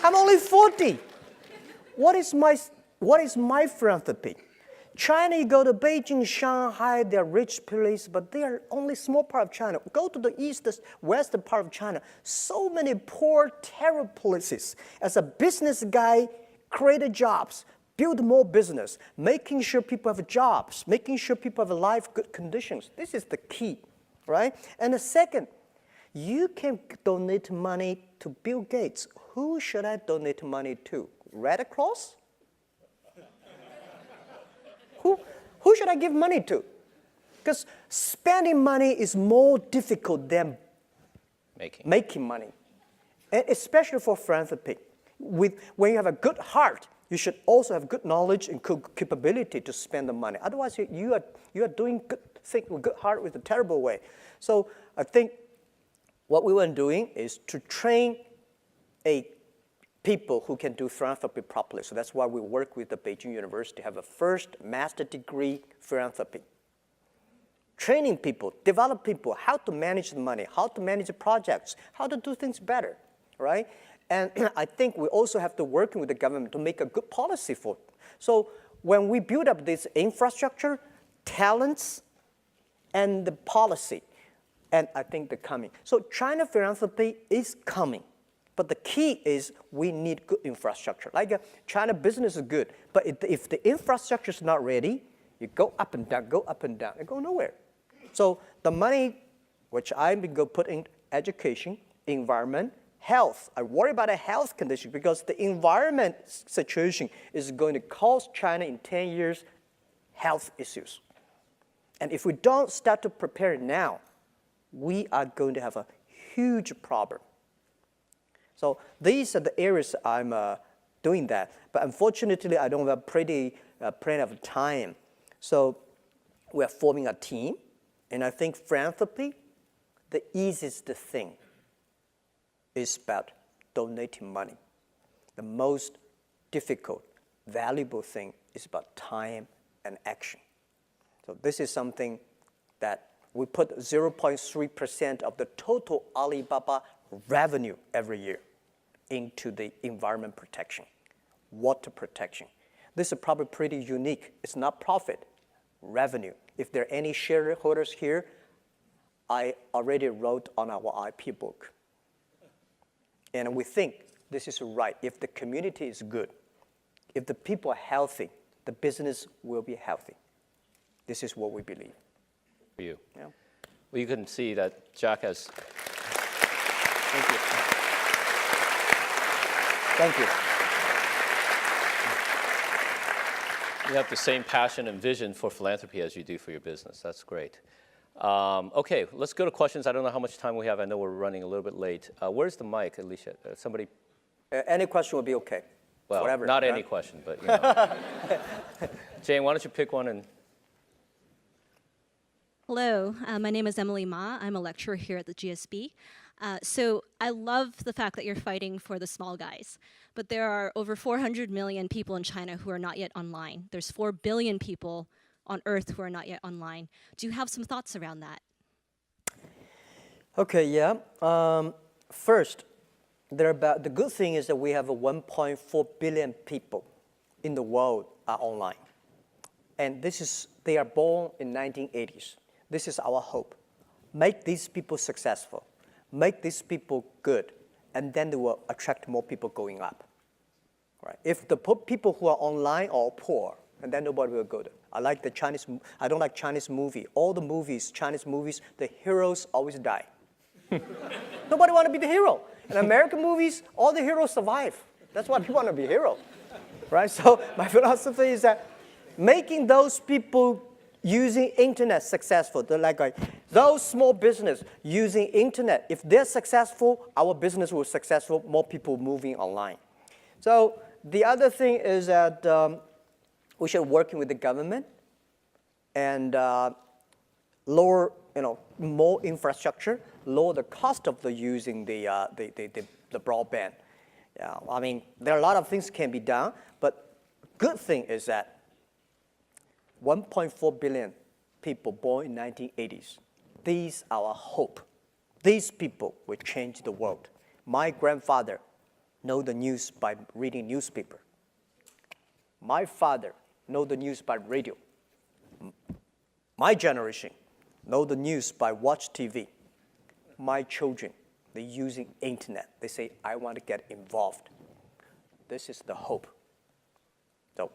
[SPEAKER 2] I'm only 40. What is my philanthropy? China, you go to Beijing, Shanghai, they're rich places, but they are only small part of China. Go to the western part of China, so many poor, terrible places. As a business guy, create jobs, build more business, making sure people have jobs, making sure people have life, good conditions. This is the key, right? And the second, you can donate money to Bill Gates. Who should I donate money to? Red Cross? Who should I give money to? Because spending money is more difficult than making money, and especially for philanthropy. When you have a good heart, you should also have good knowledge and capability to spend the money. Otherwise, you are doing good thing with good heart with a terrible way. So I think what we were doing is to train people who can do philanthropy properly. So that's why we work with the Beijing University to have a first master degree philanthropy. Training people, develop people, how to manage the money, how to manage the projects, how to do things better, right? And I think we also have to work with the government to make a good policy for it. So when we build up this infrastructure, talents, and the policy, and I think they're coming. So China philanthropy is coming. But the key is we need good infrastructure. Like China business is good, but if the infrastructure is not ready, you go up and down, and go nowhere. So the money, which I'm going to put in education, environment, health. I worry about a health condition because the environment situation is going to cause China in 10 years health issues. And if we don't start to prepare now, we are going to have a huge problem. So these are the areas I'm doing that. But unfortunately, I don't have plenty of time. So we're forming a team. And I think philanthropy, the easiest thing is about donating money. The most difficult, valuable thing is about time and action. So this is something that we put 0.3% of the total Alibaba revenue every year into the environment protection, water protection. This is probably pretty unique. It's not profit, revenue. If there are any shareholders here, I already wrote on our IP book. And we think this is right. If the community is good, if the people are healthy, the business will be healthy. This is what we believe.
[SPEAKER 1] For you.
[SPEAKER 2] Yeah.
[SPEAKER 1] Well, you can see that Jack has.
[SPEAKER 2] Thank you. Thank you.
[SPEAKER 1] You have the same passion and vision for philanthropy as you do for your business. That's great. Okay, let's go to questions. I don't know how much time we have. I know we're running a little bit late. Where's the mic, Alicia? Somebody?
[SPEAKER 2] Any question will be okay.
[SPEAKER 1] Well,
[SPEAKER 2] whatever,
[SPEAKER 1] not
[SPEAKER 2] right?
[SPEAKER 1] any question, but you know. Jane, why don't you pick one and.
[SPEAKER 3] Hello, my name is Emily Ma. I'm a lecturer here at the GSB. So I love the fact that you're fighting for the small guys, but there are over 400 million people in China who are not yet online. There's 4 billion people on Earth who are not yet online. Do you have some thoughts around that?
[SPEAKER 2] Okay, yeah. First, the good thing is that we have 1.4 billion people in the world are online. And they are born in 1980s. This is our hope. Make these people successful. Make these people good. And then they will attract more people going up. Right? If the people who are online are poor, and then nobody will go there. I don't like Chinese movie. All the movies, Chinese movies, the heroes always die. Nobody want to be the hero. In American movies, all the heroes survive. That's why people want to be a hero. Right? So my philosophy is that making those people using internet successful, those small business using internet, if they're successful, our business will be successful, more people moving online. So the other thing is that we should work with the government and lower, more infrastructure, lower the cost of using the broadband. Yeah, I mean, there are a lot of things can be done, but good thing is that 1.4 billion people born in 1980s. These are our hope. These people will change the world. My grandfather know the news by reading newspaper. My father know the news by radio. My generation know the news by watch TV. My children, they're using internet. They say, I want to get involved. This is the hope. So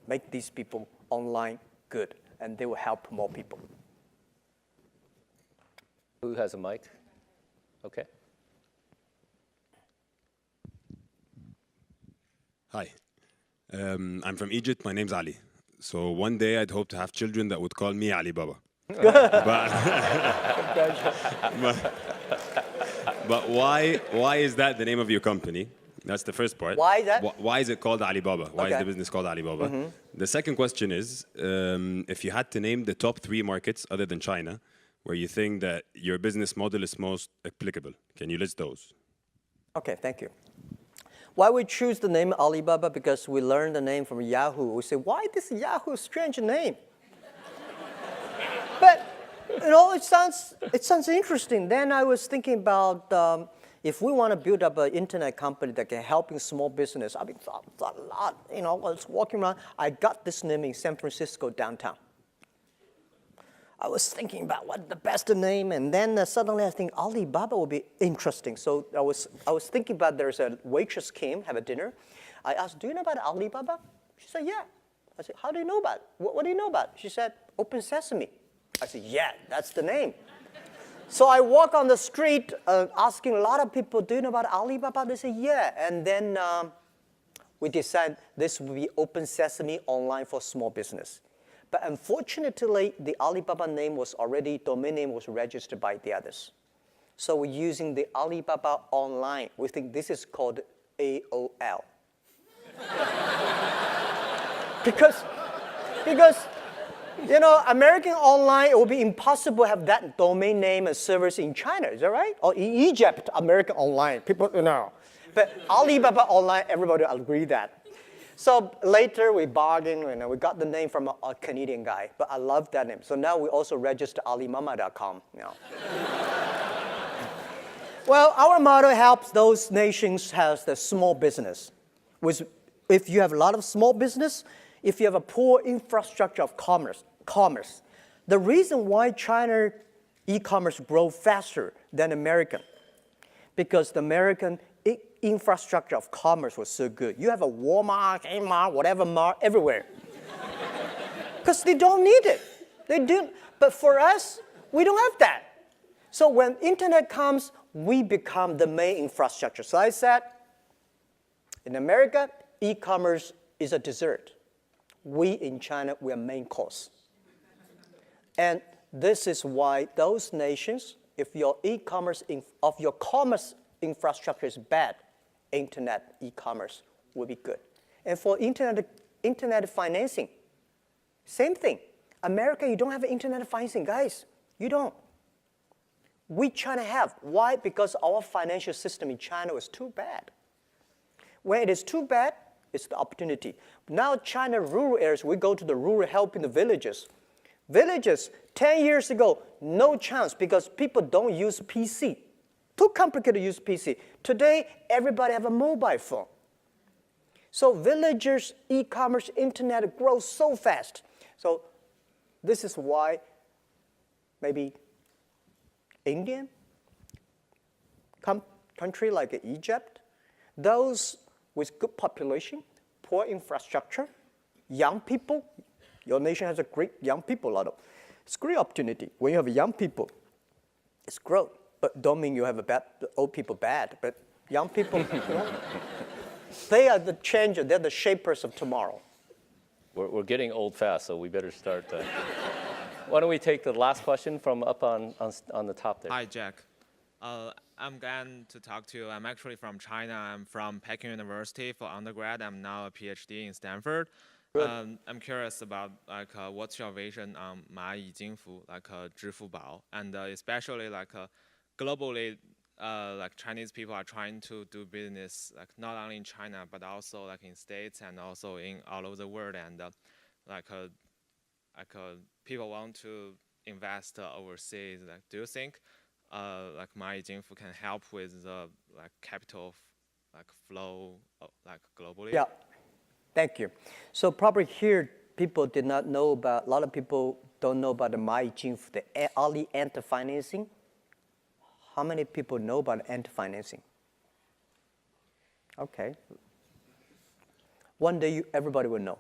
[SPEAKER 2] make these people online good, and they will help more people.
[SPEAKER 1] Who has a mic? Okay.
[SPEAKER 4] Hi. I'm from Egypt. My name's Ali. So one day I'd hope to have children that would call me Alibaba. But why is that the name of your company? That's the first part.
[SPEAKER 2] Why is that?
[SPEAKER 4] Why is it called Alibaba? Why is the business called Alibaba?
[SPEAKER 2] Mm-hmm.
[SPEAKER 4] The second question is, if you had to name the top 3 markets other than China, where you think that your business model is most applicable, can you list those?
[SPEAKER 2] Okay, thank you. Why we choose the name Alibaba? Because we learned the name from Yahoo. We say, why this Yahoo strange name? But it sounds interesting. Then I was thinking about if we want to build up an internet company that can help in small business. I mean, a lot. I was walking around. I got this name in San Francisco downtown. I was thinking about what the best name, and then suddenly I think Alibaba would be interesting. So I was thinking about there's a waitress came, have a dinner. I asked, do you know about Alibaba? She said, yeah. I said, how do you know about it? What do you know about it? She said, Open Sesame. I said, yeah, that's the name. So I walk on the street asking a lot of people, do you know about Alibaba? They say, yeah. And then we decided this will be Open Sesame online for small business. But unfortunately, the Alibaba name domain name was registered by the others. So we're using the Alibaba online. We think this is called AOL. because American online, it will be impossible to have that domain name and service in China, is that right? Or in Egypt, American online, people, But Alibaba online, everybody agree that. So later we bargained, we got the name from a Canadian guy, but I love that name. So now we also register Alimama.com. Well, our model helps those nations have the small business. If you have a lot of small business, if you have a poor infrastructure of commerce, the reason why China e-commerce grow faster than American, because the American infrastructure of commerce was so good. You have a Walmart, Kmart, whatever mart everywhere. Because they don't need it. They do. But for us, we don't have that. So when internet comes, we become the main infrastructure. So I said, in America, e-commerce is a dessert. We in China, we are main course. And this is why those nations, if your e-commerce of your commerce infrastructure is bad, internet e-commerce will be good. And for internet financing, same thing. America, you don't have internet financing, guys. You don't. We China have. Why? Because our financial system in China was too bad. When it is too bad, it's the opportunity. Now China rural areas, we go to the rural helping the villages. Villages, 10 years ago, no chance because people don't use PC. Too complicated to use PC. Today, everybody have a mobile phone. So villagers, e-commerce, internet grows so fast. So this is why maybe Indian country like Egypt, those with good population, poor infrastructure, young people. Your nation has a great young people, it's a great opportunity. When you have young people, it's growth. But don't mean you have old people bad, but young people, they are the changer, they're the shapers of tomorrow.
[SPEAKER 1] We're getting old fast, so we better start. Why don't we take the last question from up on the top there?
[SPEAKER 5] Hi, Jack. I'm glad to talk to you. I'm actually from China. I'm from Peking University for undergrad. I'm now a PhD in Stanford. I'm curious about what's your vision on 蚂蚁金服, 支付宝, and especially globally, Chinese people are trying to do business not only in China but also in States and also in all over the world, and people want to invest overseas. Do you think 蚂蚁金服 can help with the capital flow globally?
[SPEAKER 2] Yeah. Thank you. So probably here, people did not know about, a lot of people don't know about the 蚂蚁金服, the Ali anti-financing. How many people know about anti-financing? Okay. One day, everybody will know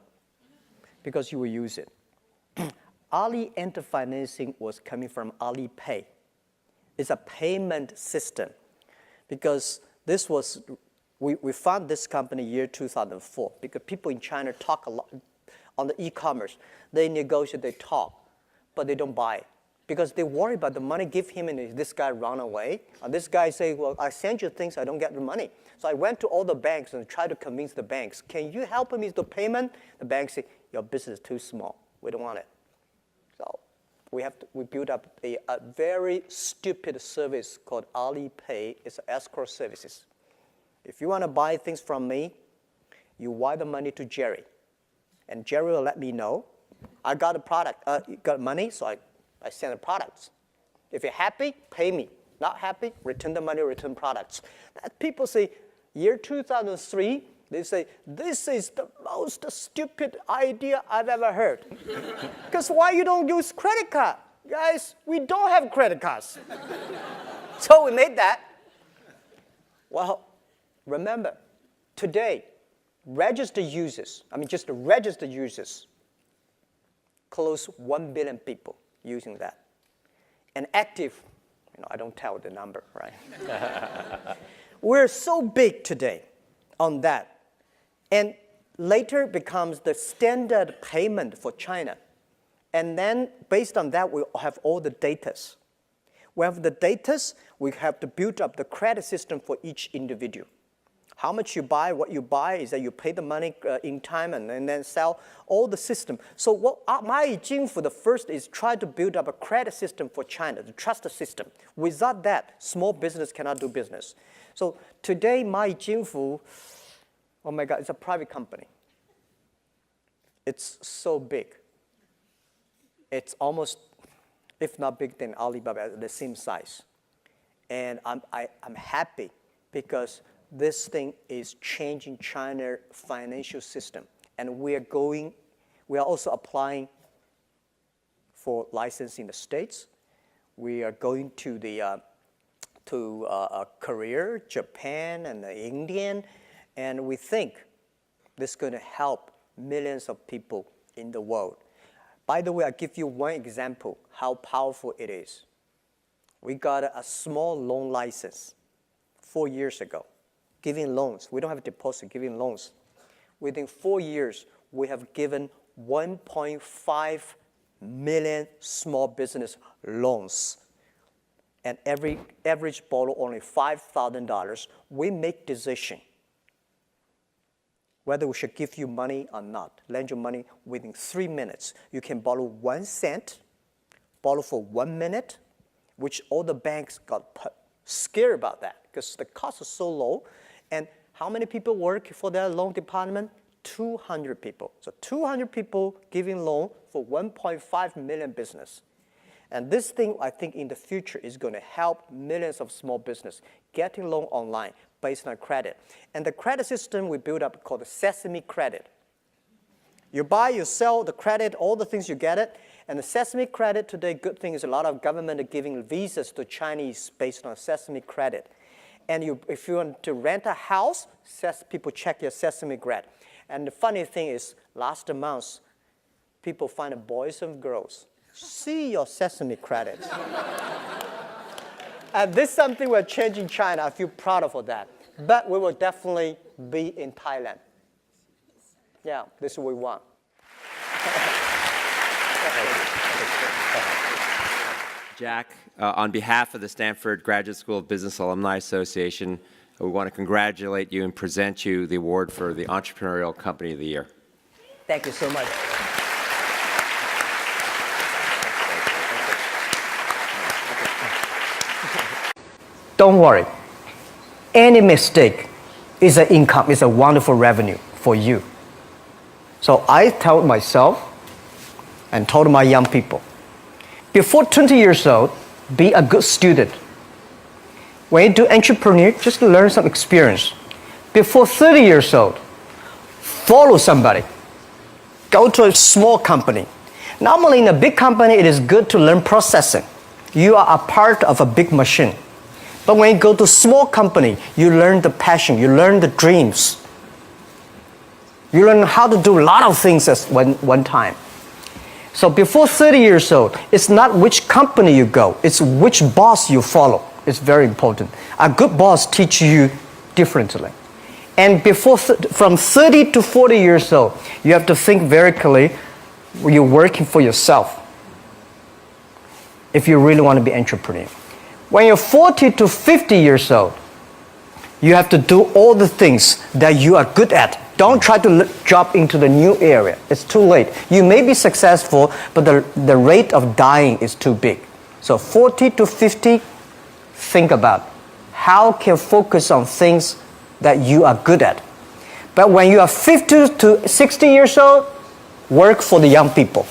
[SPEAKER 2] because you will use it. Ali anti-financing was coming from Alipay. It's a payment system because this was, we found this company year 2004 because people in China talk a lot on the e-commerce. They negotiate, they talk, but they don't buy because they worry about the money give him and this guy run away. And this guy say, well, I send you things, I don't get the money. So I went to all the banks and tried to convince the banks, can you help me with the payment? The banks say, your business is too small. We don't want it. So we built up a very stupid service called Alipay. It's escrow services. If you want to buy things from me, you wire the money to Jerry. And Jerry will let me know. I got a product, got money, so I send the products. If you're happy, pay me. Not happy, return the money, return products. That people say, year 2003, they say, this is the most stupid idea I've ever heard. Because why you don't use credit card? Guys, we don't have credit cards. So we made that. Well, remember, today, registered users, just the registered users, close 1 billion people using that. And active, I don't tell the number, right? We're so big today on that. And later becomes the standard payment for China. And then based on that, we have all the datas. We have the datas, we have to build up the credit system for each individual. How much you buy, what you buy is that you pay the money in time and then sell all the system. So what 蚂蚁金服 the first is try to build up a credit system for China, the trust system. Without that, small business cannot do business. So today, 蚂蚁金服, oh my God, it's a private company. it's so big. It's almost, if not bigger than Alibaba, the same size. And I'm happy because this thing is changing China's financial system. And we are also applying for license in the States. We are going to Korea, Japan, and India, and we think this is going to help millions of people in the world. By the way, I'll give you one example how powerful it is. We got a small loan license 4 years ago, giving loans. We don't have a deposit, giving loans. Within 4 years, we have given 1.5 million small business loans. And every average borrow only $5,000. We make decision whether we should give you money or not, lend you money within 3 minutes. You can borrow 1 cent, borrow for 1 minute, which all the banks got scared about that because the cost is so low. And how many people work for their loan department? 200 people. So 200 people giving loan for 1.5 million business. And this thing, I think, in the future is going to help millions of small business getting loan online based on credit. And the credit system we built up called the Sesame Credit. You buy, you sell the credit, all the things you get it. And the Sesame Credit today, good thing is a lot of government are giving visas to Chinese based on Sesame Credit. And if you want to rent a house, people check your Sesame Credit. And the funny thing is, last month, people find boys and girls. See your Sesame Credit. And this is something we're changing China. I feel proud of that. But we will definitely be in Thailand. Yeah, this is what we want.
[SPEAKER 6] Jack, on behalf of the Stanford Graduate School of Business Alumni Association, we want to congratulate you and present you the award for the Entrepreneurial Company of the Year.
[SPEAKER 2] Thank you so much. Don't worry. Any mistake is an income, is a wonderful revenue for you. So I told myself and told my young people, before 20 years old, be a good student. When you do entrepreneur, just learn some experience. Before 30 years old, follow somebody. Go to a small company. Normally in a big company, it is good to learn processing. You are a part of a big machine. But when you go to a small company, you learn the passion, you learn the dreams. You learn how to do a lot of things at one time. So before 30 years old, it's not which company you go, it's which boss you follow. It's very important. A good boss teaches you differently. And from 30 to 40 years old, you have to think very clearly, you're working for yourself if you really want to be an entrepreneur. When you're 40 to 50 years old, you have to do all the things that you are good at. Don't try to jump into the new area. It's too late. You may be successful, but the rate of dying is too big. So 40 to 50, think about how can you focus on things that you are good at. But when you are 50 to 60 years old, work for the young people.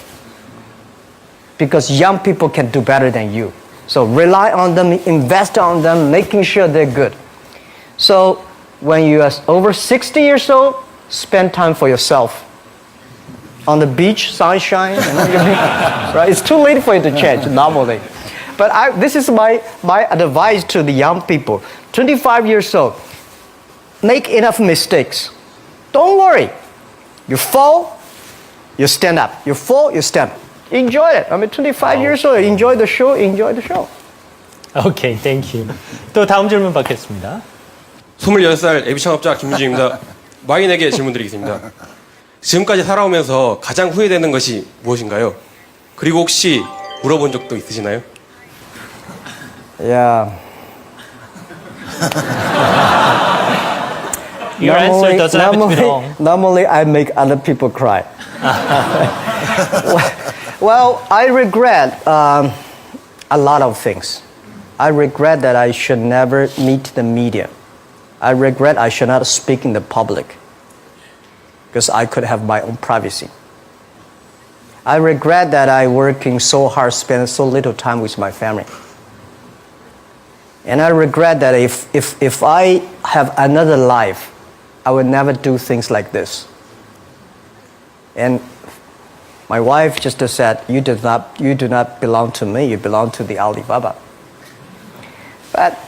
[SPEAKER 2] Because young people can do better than you. So rely on them, invest on them, making sure they're good. So when you are over 60 years old, spend time for yourself. On the beach, sunshine, right? It's too late for you to change normally. But this is my advice to the young people. 25 years old, make enough mistakes. Don't worry. You fall, you stand up. You fall, you stand up. Enjoy it. 25 years old, enjoy the show, enjoy the show.
[SPEAKER 7] 오케이, 땡큐. 또 다음 질문 받겠습니다.
[SPEAKER 8] 26살 예비 창업자 김민주입니다. 마인에게 질문드리겠습니다. 지금까지 살아오면서 가장 후회되는 것이 무엇인가요? 그리고 혹시 물어본 적도 있으시나요?
[SPEAKER 2] Yeah.
[SPEAKER 7] Your answer doesn't have to be wrong.
[SPEAKER 2] Normally, I make other people cry. Well, I regret a lot of things. I regret that I should never meet the media. I regret I should not speak in the public because I could have my own privacy. I regret that I working so hard, spend so little time with my family. And I regret that if I have another life, I would never do things like this. And my wife just said, you do not belong to me, you belong to the Alibaba. But,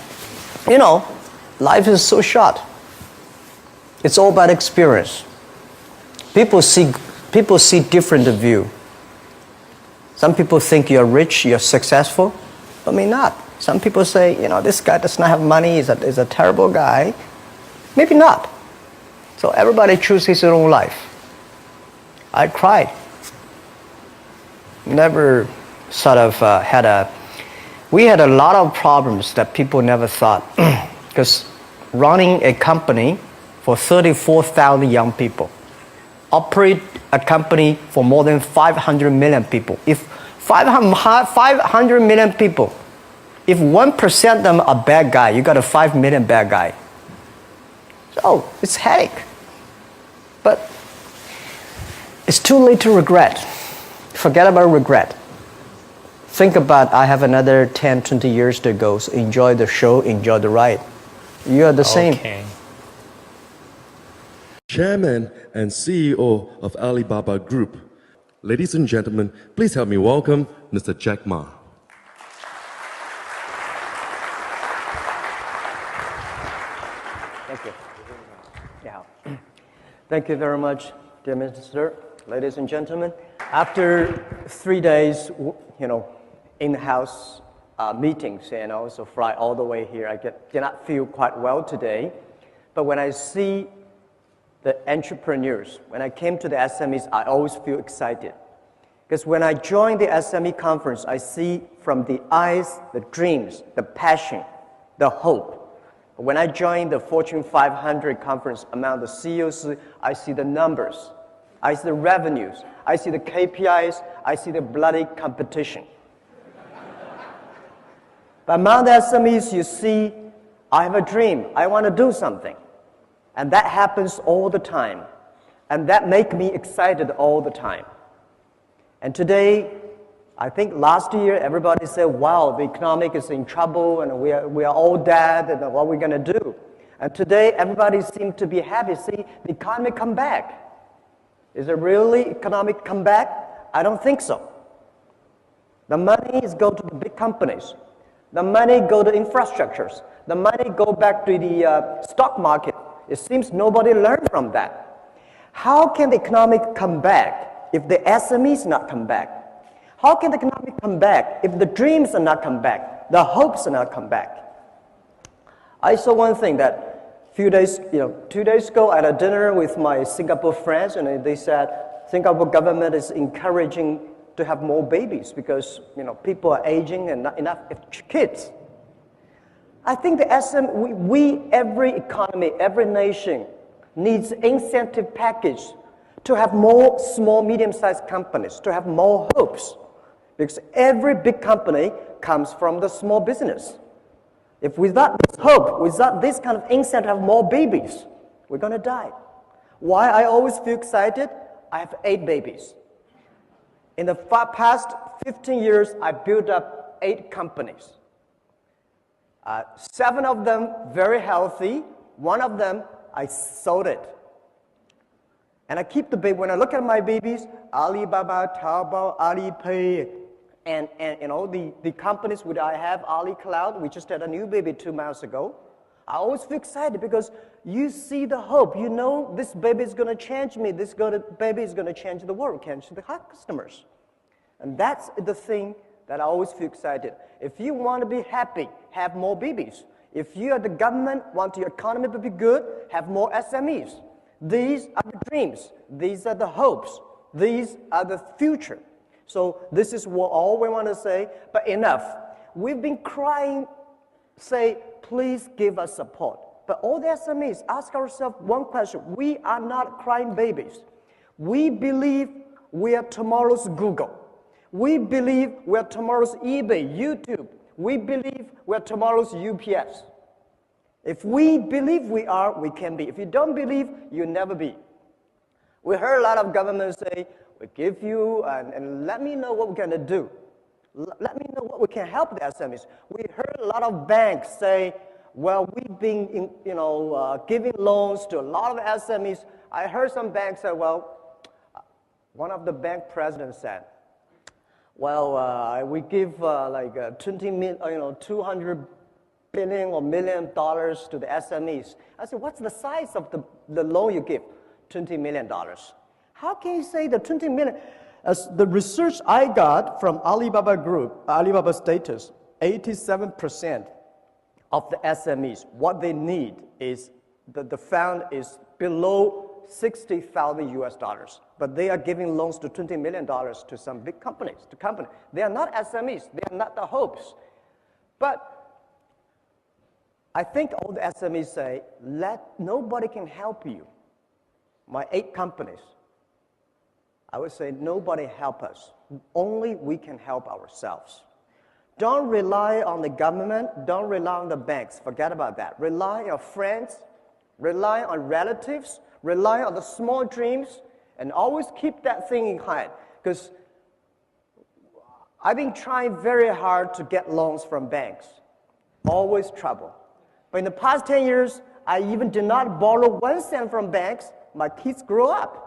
[SPEAKER 2] you know, life is so short. It's all about experience. People see different view. Some people think you're rich, you're successful, but me not. Some people say, you know, this guy does not have money, is a terrible guy. Maybe not. So everybody chooses his own life. I cried. Never sort of we had a lot of problems that people never thought. Because running a company for 34,000 young people, operate a company for more than 500 million people. If 500 million people, if 1% of them are bad guy, you got a 5 million bad guy. So it's headache. But it's too late to regret. Forget about regret. Think about, I have another 10, 20 years to go. So enjoy the show, enjoy the ride. You are the same.
[SPEAKER 7] Okay.
[SPEAKER 9] Chairman and CEO of Alibaba Group. Ladies and gentlemen, please help me welcome Mr. Jack Ma.
[SPEAKER 2] Thank you. Yeah. Thank you very much, dear Minister. Ladies and gentlemen, after 3 days, you know, in-house meetings and also fly all the way here, I did not feel quite well today. But when I see the entrepreneurs, when I came to the SMEs, I always feel excited. Because when I join the SME conference, I see from the eyes, the dreams, the passion, the hope. When I join the Fortune 500 conference among the CEOs, I see the numbers, I see the revenues, I see the KPIs, I see the bloody competition. But among the SMEs, you see, I have a dream, I want to do something. And that happens all the time. And that makes me excited all the time. And today, I think last year, everybody said, wow, the economic is in trouble and we are all dead and what are we going to do? And today, everybody seems to be happy. See, the economy come back. Is it really economic comeback? I don't think so. The money is go to the big companies. The money go to infrastructures. The money go back to the stock market. It seems nobody learned from that. How can the economic come back if the SMEs not come back? How can the economic come back if the dreams are not come back, the hopes are not come back? I saw one thing that few days, 2 days ago I had a dinner with my Singapore friends, and they said Singapore government is encouraging to have more babies because people are aging and not enough kids. I think every economy, every nation needs incentive package to have more small, medium-sized companies, to have more hopes. Because every big company comes from the small business. If without this hope, without this kind of incentive to have more babies, we're going to die. Why I always feel excited? I have 8 babies. In the past 15 years, I built up 8 companies. 7 of them very healthy. 1 of them, I sold it. And I keep the baby. When I look at my babies, Alibaba, Taobao, Alipay, and the companies which I have, Ali Cloud, we just had a new baby 2 months ago. I always feel excited because you see the hope. You know this baby is going to change me. This baby is going to change the world, change the customers. And that's the thing that I always feel excited. If you want to be happy, have more babies. If you are the government, want your economy to be good, have more SMEs. These are the dreams. These are the hopes. These are the future. So this is what all we want to say, but enough. We've been crying, say, please give us support. But all the SMEs, ask ourselves one question. We are not crying babies. We believe we are tomorrow's Google. We believe we are tomorrow's eBay, YouTube. We believe we are tomorrow's UPS. If we believe we are, we can be. If you don't believe, you'll never be. We heard a lot of governments say, We give you, and let me know what we're going to do. Let me know what we can help the SMEs. We heard a lot of banks say, well, we've been giving loans to a lot of SMEs. I heard some banks say, well, one of the bank presidents said, well, we give like 200 billion or $1 million to the SMEs. I said, what's the size of the loan you give? $20 million. How can you say the 20 million? As the research I got from Alibaba Group, Alibaba status, 87% of the SMEs, what they need is, the fund is below $60,000 but they are giving loans to $20 million to some big companies, They are not SMEs, they are not the hopes. But I think all the SMEs say, nobody can help you. My 8 companies, I would say nobody help us. Only we can help ourselves. Don't rely on the government, don't rely on the banks, forget about that. Rely on your friends, rely on relatives, rely on the small dreams, and always keep that thing in mind. Because I've been trying very hard to get loans from banks. Always trouble. But in the past 10 years, I even did not borrow 1 cent from banks. My kids grow up.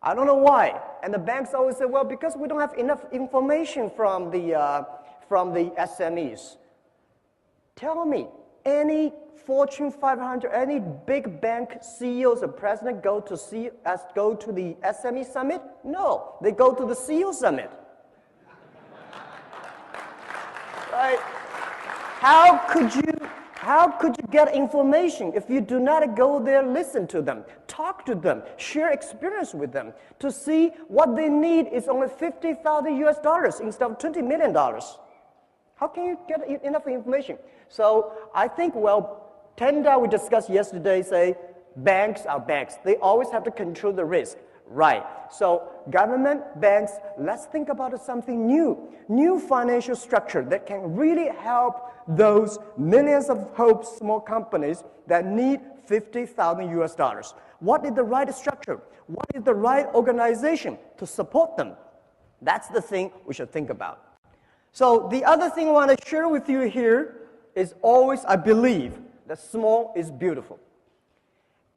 [SPEAKER 2] I don't know why. And the banks always say, well, because we don't have enough information from the SMEs. Tell me, any Fortune 500, any big bank CEOs or president go to the SME summit? No, they go to the CEO summit. Right? How could you get information if you do not go there, listen to them, talk to them, share experience with them to see what they need is only $50,000 instead of $20 million? How can you get enough information? So I think, well, Tenda we discussed yesterday say banks are banks. They always have to control the risk. Right. So government, banks, let's think about something new financial structure that can really help those millions of hope small companies that need $50,000. What is the right structure? What is the right organization to support them? That's the thing we should think about. So the other thing I want to share with you here is always, I believe, that small is beautiful.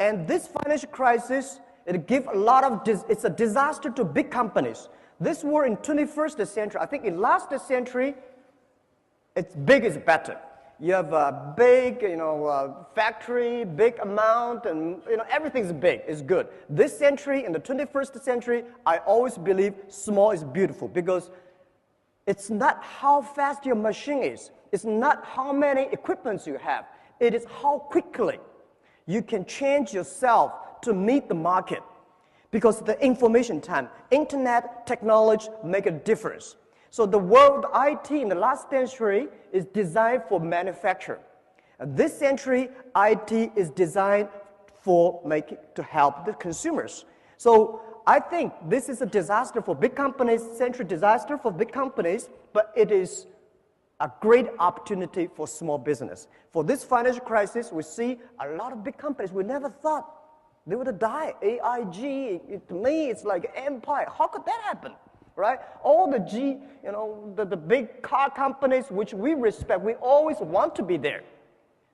[SPEAKER 2] And this financial crisis, it gives a lot of, it's a disaster to big companies. This war in 21st century, I think in last century, it's big is better. You have a big, factory, big amount, and everything's big, is good. This century, in the 21st century, I always believe small is beautiful because it's not how fast your machine is. It's not how many equipments you have. It is how quickly you can change yourself to meet the market. Because the information time, internet, technology make a difference. So the world IT in the last century is designed for manufacture. And this century, IT is designed to help the consumers. So I think this is a disaster for big companies, century disaster for big companies, but it is a great opportunity for small business. For this financial crisis, we see a lot of big companies we never thought they would die. AIG, to me, it's like empire. How could that happen, right? All the the big car companies which we respect, we always want to be there.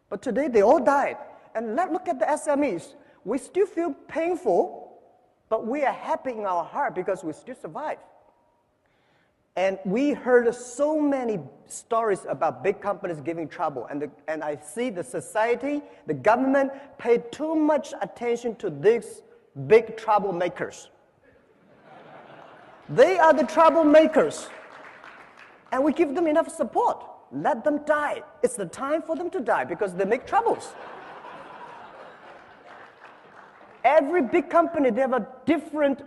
[SPEAKER 2] But today, they all died. And let's look at the SMEs. We still feel painful, but we are happy in our heart because we still survive. And we heard so many stories about big companies giving trouble. And I see the society, the government paid too much attention to these big troublemakers. They are the troublemakers. And we give them enough support. Let them die. It's the time for them to die because they make troubles. Every big company, they have a different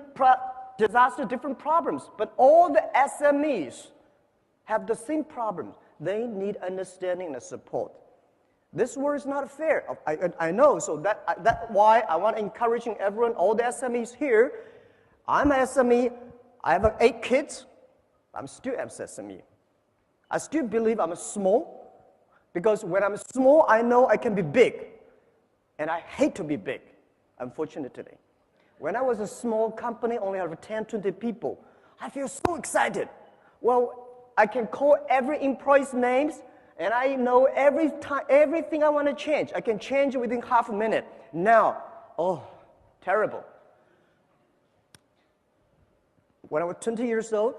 [SPEAKER 2] disaster, different problems, but all the SMEs have the same problem. They need understanding and support. This war is not fair. I know, so that's why I want to encourage everyone, all the SMEs here. I'm an SME. I have 8 kids. I'm still an SME. I still believe I'm small because when I'm small, I know I can be big, and I hate to be big, unfortunately. When I was a small company, only have 10, 20 people, I feel so excited. Well, I can call every employee's names, and I know everything I want to change. I can change it within half a minute. Now, oh, terrible. When I was 20 years old,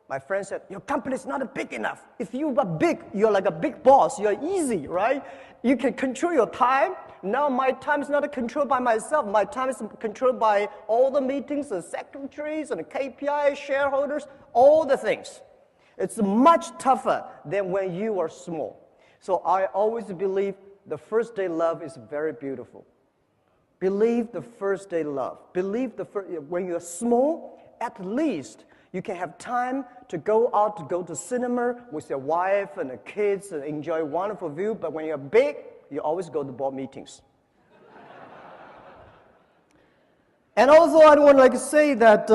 [SPEAKER 2] my friend said, your company is not big enough. If you are big, you're like a big boss. You're easy, right? You can control your time. Now my time is not controlled by myself. My time is controlled by all the meetings, the secretaries, and the KPI, shareholders, all the things. It's much tougher than when you are small. So I always believe the first day love is very beautiful. Believe the first day love. Believe when you're small, at least you can have time to go out, to go to cinema with your wife and the kids and enjoy a wonderful view. But when you're big, you always go to board meetings. And also, I would to say that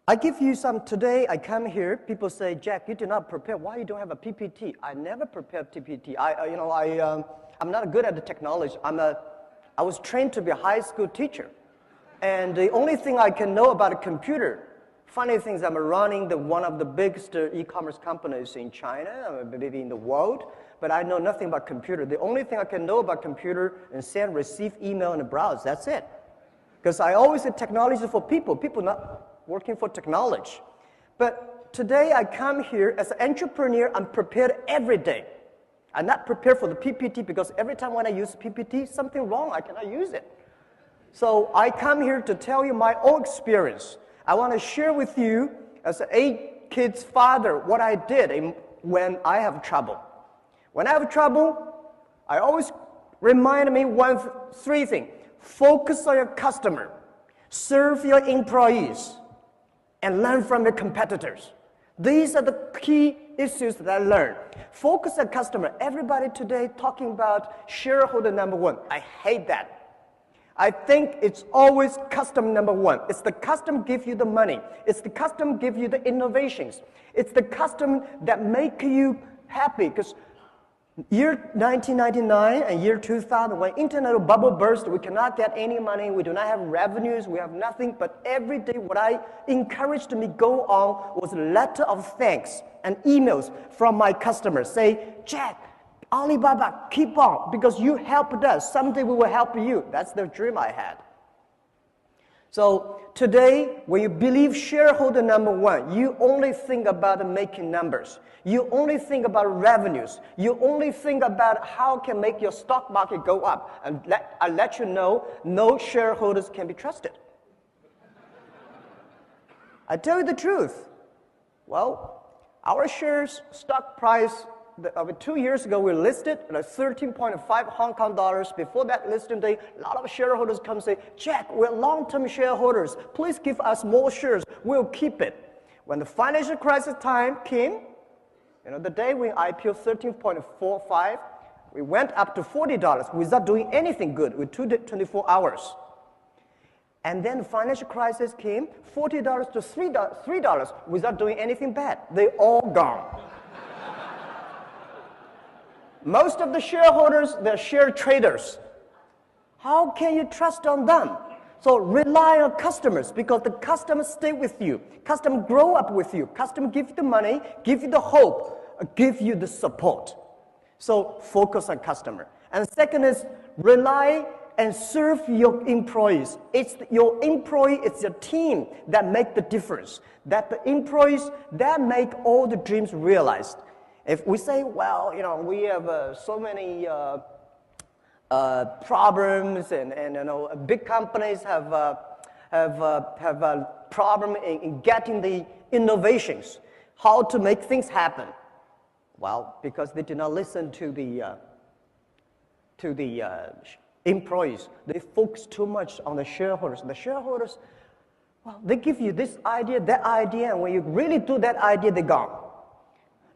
[SPEAKER 2] I give you some today. I come here. People say, Jack, you did not prepare. Why you don't have a PPT? I never prepared PPT. I'm not good at the technology. I was trained to be a high school teacher. And the only thing I can know about a computer, funny thing is I'm running one of the biggest e-commerce companies in China, maybe in the world, but I know nothing about computer. The only thing I can know about computer is send, receive, email, and browse. That's it. Because I always say technology for people not working for technology. But today I come here as an entrepreneur, I'm prepared every day. I'm not prepared for the PPT because every time when I use PPT, something wrong, I cannot use it. So I come here to tell you my own experience. I want to share with you, as an 8 kids father, what I did when I have trouble. When I have trouble, I always remind me 3 things. Focus on your customer, serve your employees, and learn from your competitors. These are the key issues that I learned. Focus on customer. Everybody today talking about shareholder number 1. I hate that. I think it's always customer number 1. It's the customer give you the money. It's the customer give you the innovations. It's the customer that make you happy. Because year 1999 and year 2000, when internet bubble burst, we cannot get any money. We do not have revenues. We have nothing. But every day, what I encouraged me go on was a letter of thanks and emails from my customers. Say, Jack, Alibaba, keep on, because you helped us. Someday we will help you. That's the dream I had. So today, when you believe shareholder number 1, you only think about making numbers. You only think about revenues. You only think about how can make your stock market go up. And I let you know, no shareholders can be trusted. I tell you the truth. Well, our shares, stock price, 2 years ago, we listed at 13.5 Hong Kong dollars. Before that listing day, a lot of shareholders come say, Jack, we're long-term shareholders. Please give us more shares. We'll keep it. When the financial crisis time came, the day we IPO 13.45, we went up to $40 without doing anything good with 24 hours. And then the financial crisis came, $40 to $3 without doing anything bad. They all gone. Most of the shareholders, they're share traders. How can you trust on them? So rely on customers, because the customers stay with you. Customers grow up with you. Customers give you the money, give you the hope, give you the support. So focus on customer. And second is rely and serve your employees. It's your employee, it's your team that make the difference. That the employees, that make all the dreams realized. If we say, well, we have so many problems, and big companies have a problem in getting the innovations, how to make things happen. Well, because they do not listen to the employees. They focus too much on the shareholders. The shareholders, well, they give you this idea, that idea, and when you really do that idea, they're gone.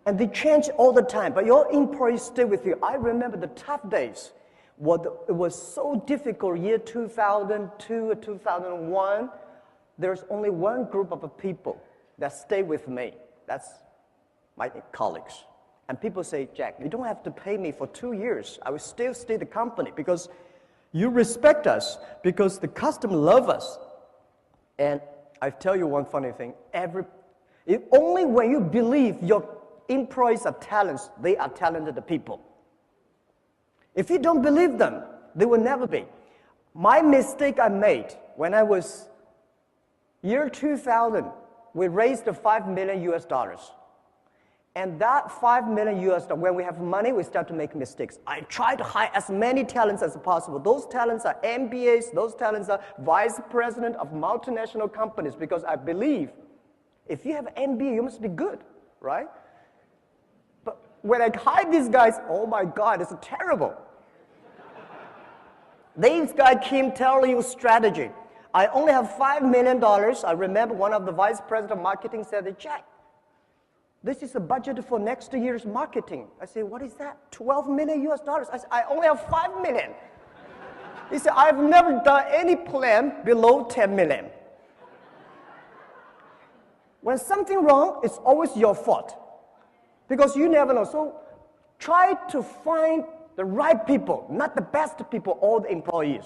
[SPEAKER 2] And they change all the time, but your employees stay with you. I remember the tough days. It was so difficult, year 2002, 2001. There's only one group of people that stay with me. That's my colleagues. And people say, Jack, you don't have to pay me for 2 years. I will still stay the company, because You respect us because the customer love us. And I tell you one funny thing. Only when you believe your employees are talents, they are talented people. If you don't believe them, they will never be. My mistake I made when I was year 2000, we raised $5 million US dollars. And that $5 million US dollars, when we have money, we start to make mistakes. I try to hire as many talents as possible. Those talents are MBAs, those talents are vice president of multinational companies, because I believe if you have an MBA, you must be good, right? But when I hire these guys, oh my God, it's terrible. These guys came telling you strategy. I only have $5 million. I remember one of the vice president of marketing said, Jack, this is a budget for next year's marketing. I said, what is that? 12 million US dollars. I said, I only have 5 million. He said, I've never done any plan below 10 million. When something wrong, it's always your fault, because you never know. So try to find the right people, not the best people, all the employees.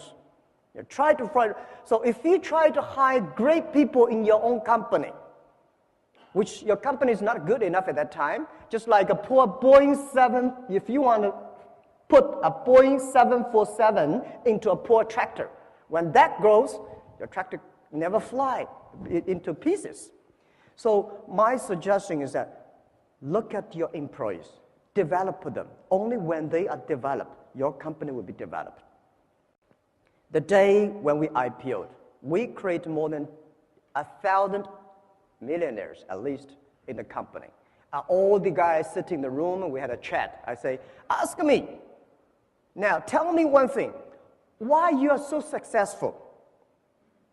[SPEAKER 2] You try to find. So if you try to hire great people in your own company, which your company is not good enough at that time, just like a poor Boeing 7, if you want to put a Boeing 747 into a poor tractor, when that grows, your tractor never fly into pieces. So my suggestion is that look at your employees, develop them. Only when they are developed, your company will be developed. The day when we IPO'd, we created more than 1,000 millionaires, at least, in the company. All the guys sitting in the room, and we had a chat. I say, ask me. Now, tell me one thing. Why you are so successful?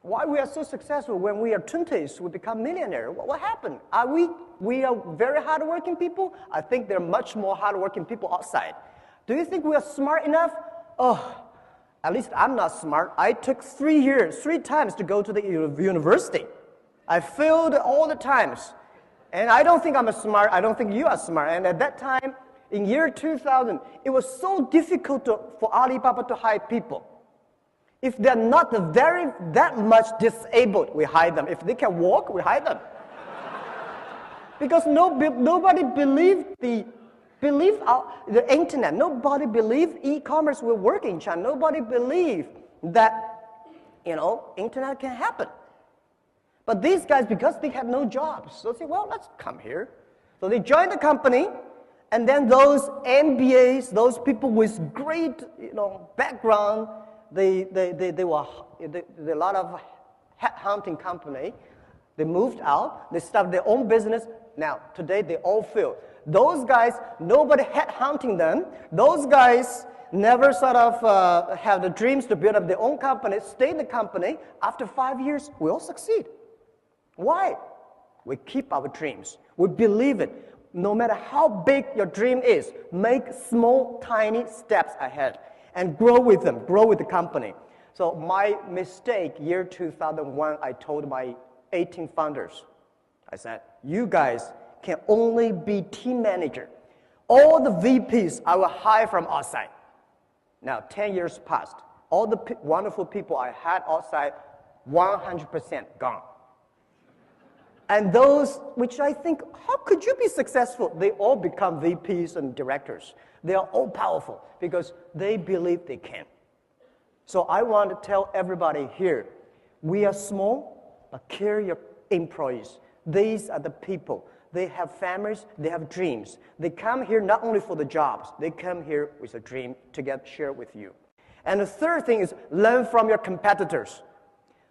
[SPEAKER 2] Why we are so successful when we are 20s, we become millionaire? What happened? We are very hardworking people? I think there are much more hardworking people outside. Do you think we are smart enough? Oh, at least I'm not smart. I took 3 times to go to the university. I failed all the times. And I don't think I'm smart. I don't think you are smart. And at that time, in year 2000, it was so difficult for Alibaba to hire people. If they're not that much disabled, we hire them. If they can walk, we hire them. Because nobody believed the internet. Nobody believed e-commerce will work in China. Nobody believed that, internet can happen. But these guys, because they had no jobs, so they say, well, let's come here. So they joined the company, and then those MBAs, those people with great, background, they were a lot of headhunting company. They moved out. They started their own business. Now, today, they all fail. Those guys, nobody headhunting them. Those guys never sort of have the dreams to build up their own company, stay in the company. After 5 years, we all succeed. Why? We keep our dreams. We believe it. No matter how big your dream is, make small, tiny steps ahead and grow with them, grow with the company. So my mistake, year 2001, I told my 18 founders, I said, you guys can only be team manager. All the VPs I will hire from outside. Now, 10 years passed. All the wonderful people I had outside, 100% gone. And those, which I think, how could you be successful? They all become VPs and directors. They are all powerful because they believe they can. So I want to tell everybody here, we are small, but care your employees. These are the people. They have families, they have dreams. They come here not only for the jobs, they come here with a dream to share with you. And the third thing is learn from your competitors.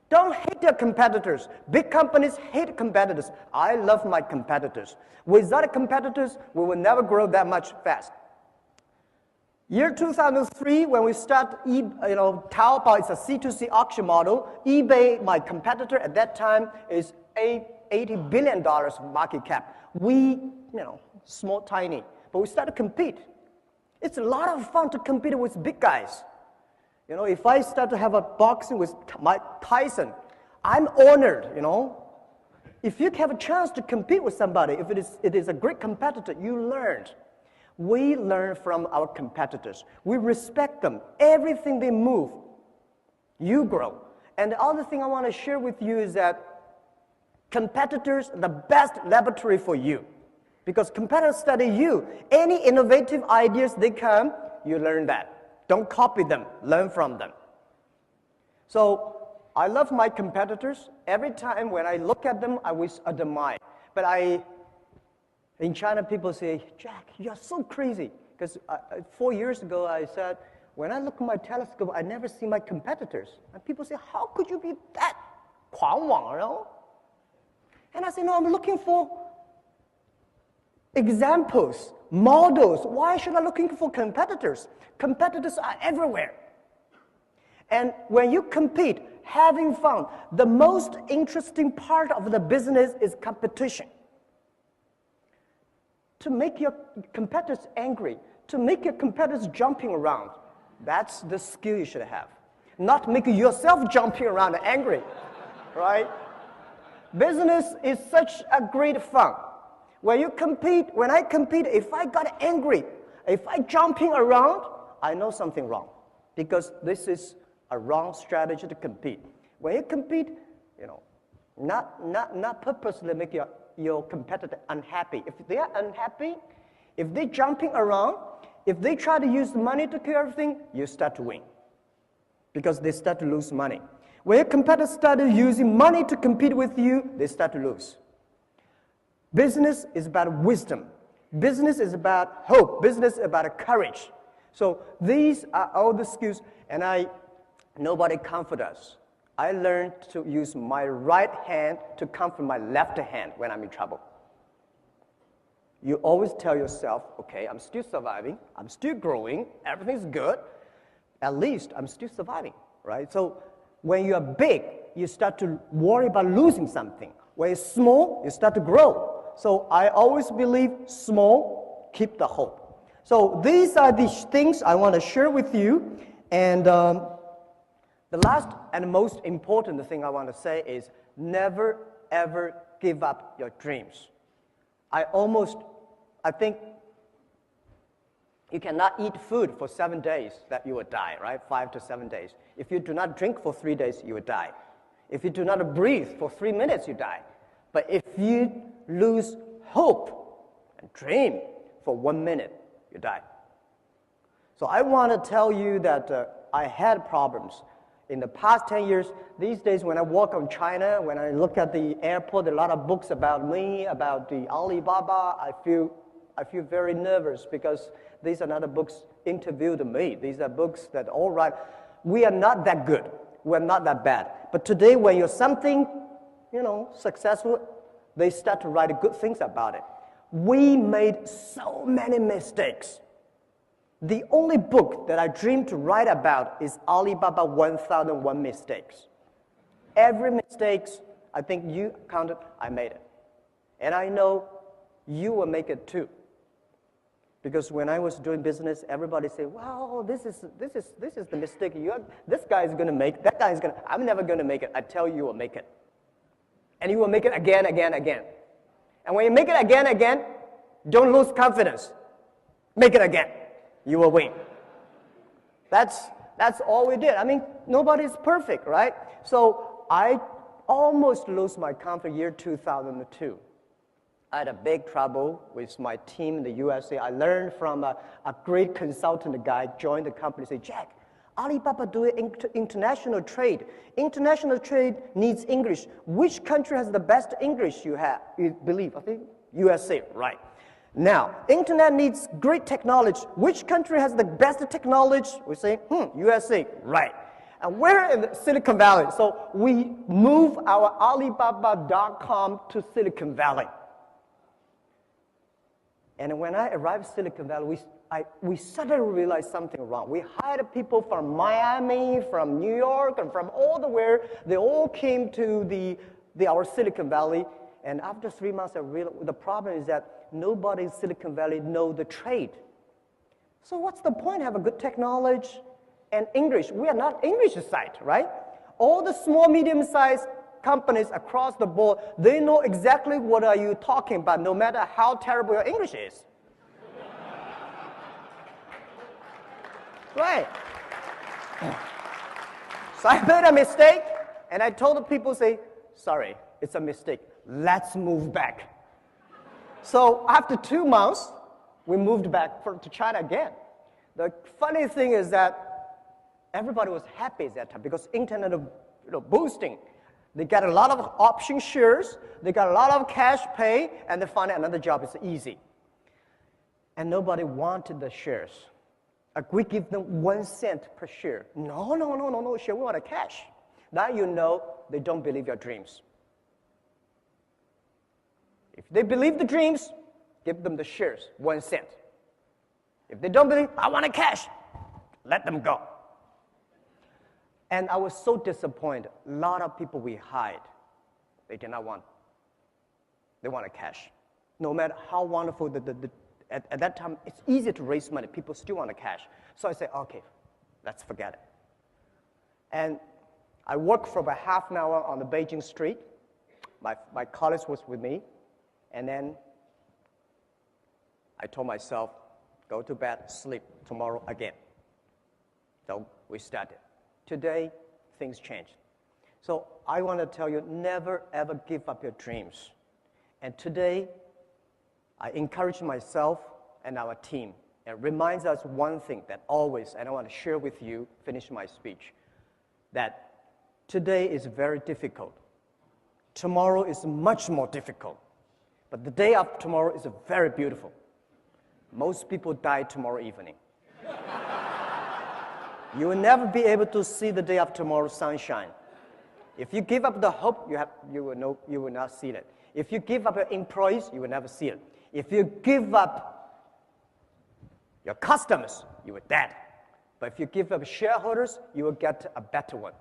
[SPEAKER 2] Don't hate your competitors. Big companies hate competitors. I love my competitors. Without competitors, we will never grow that much fast. Year 2003, when we start, Taobao is a C2C auction model. eBay, my competitor at that time, is $80 billion market cap. We, small, tiny, but we start to compete. It's a lot of fun to compete with big guys. If I start to have a boxing with Mike Tyson, I'm honored, If you have a chance to compete with somebody, if it is a great competitor, you learned. We learn from our competitors. We respect them. Everything they move, You grow. And the other thing I want to share with you is that competitors are the best laboratory for you. Because competitors study you. Any innovative ideas they come, you learn that. Don't copy them, learn from them. So I love my competitors. Every time when I look at them, I always admire. But in China, people say, Jack, you're so crazy. Because 4 years ago, I said, when I look at my telescope, I never see my competitors. And people say, how could you be that 狂妄, you know? And I say, no, I'm looking for examples, models. Why should I looking for competitors? Competitors are everywhere. And when you compete, having fun, the most interesting part of the business is competition. To make your competitors angry, to make your competitors jumping around, that's the skill you should have. Not make yourself jumping around and angry, right? Business is such a great fun. When I compete, if I got angry, if I jumping around, I know something wrong. Because this is a wrong strategy to compete. When you compete, not purposely make your competitor unhappy. If they are unhappy, if they're jumping around, if they try to use money to kill everything, you start to win. Because they start to lose money. When your competitors start using money to compete with you, they start to lose. Business is about wisdom. Business is about hope. Business is about courage. So these are all the skills, and nobody comfort us. I learned to use my right hand to comfort my left hand when I'm in trouble. You always tell yourself, okay, I'm still surviving, I'm still growing, everything's good, at least I'm still surviving, right? So when you're big, you start to worry about losing something. When you're small, you start to grow. So I always believe small, keep the hope. So these are the things I want to share with you. And the last and most important thing I want to say is never, ever give up your dreams. I think you cannot eat food for 7 days that you will die, right? 5 to 7 days. If you do not drink for 3 days, you will die. If you do not breathe for 3 minutes, you die. But if you lose hope and dream for 1 minute, you die. So I want to tell you that I had problems. In the past 10 years, these days when I walk on China, when I look at the airport, a lot of books about me, about the Alibaba, I feel very nervous because these are not the books interviewed me. These are books that, all right, we are not that good. We're not that bad. But today when you're something, successful, they start to write good things about it. We made so many mistakes. The only book that I dream to write about is Alibaba 1001 Mistakes. Every mistake, I think you counted, I made it. And I know you will make it too. Because when I was doing business, everybody said, wow, this is the mistake. This guy is going to make, that guy is going to, I'm never going to make it. I tell you, you will make it. And you will make it again, again, again. And when you make it again, again, don't lose confidence. Make it again. You will win. That's all we did. I mean, nobody's perfect, right? So I almost lost my confidence year 2002. I had a big trouble with my team in the USA. I learned from a great consultant guy, joined the company, said, Jack, Alibaba doing international trade. International trade needs English. Which country has the best English you believe? I think USA, right. Now, internet needs great technology. Which country has the best technology? We say, USA, right. And we're in Silicon Valley, so we move our Alibaba.com to Silicon Valley. And when I arrived in Silicon Valley, we suddenly realized something wrong. We hired people from Miami, from New York, and from all the where. They all came to our Silicon Valley. And after 3 months, I realized the problem is that nobody in Silicon Valley knows the trade. So what's the point? Have a good technology and English. We are not English site, right? All the small, medium-sized companies across the board, they know exactly what are you talking about, no matter how terrible your English is. Right. So I made a mistake, and I told the people, say, sorry, it's a mistake. Let's move back. So after 2 months, we moved back to China again. The funny thing is that everybody was happy at that time because internet was boosting. They got a lot of option shares, they got a lot of cash pay, and they find another job is easy. And nobody wanted the shares. Like we give them 1 cent per share. No, share, we want a cash. Now you know they don't believe your dreams. If they believe the dreams, give them the shares, 1 cent. If they don't believe, I want a cash, let them go. And I was so disappointed. A lot of people we hired, they did not want. They want a cash. No matter how wonderful at that time, it's easy to raise money. People still want a cash. So I said, okay, let's forget it. And I worked for about half an hour on the Beijing street. My colleague was with me. And then I told myself, go to bed, sleep, tomorrow again. So we started. Today, things changed. So I want to tell you, never ever give up your dreams. And today, I encourage myself and our team. It reminds us one thing that always, and I want to share with you, finish my speech, that today is very difficult. Tomorrow is much more difficult. But the day after tomorrow is very beautiful. Most people die tomorrow evening. You will never be able to see the day after tomorrow's sunshine. If you give up the hope, you will not see it. If you give up your employees, you will never see it. If you give up your customers, you will dead. But if you give up shareholders, you will get a better one.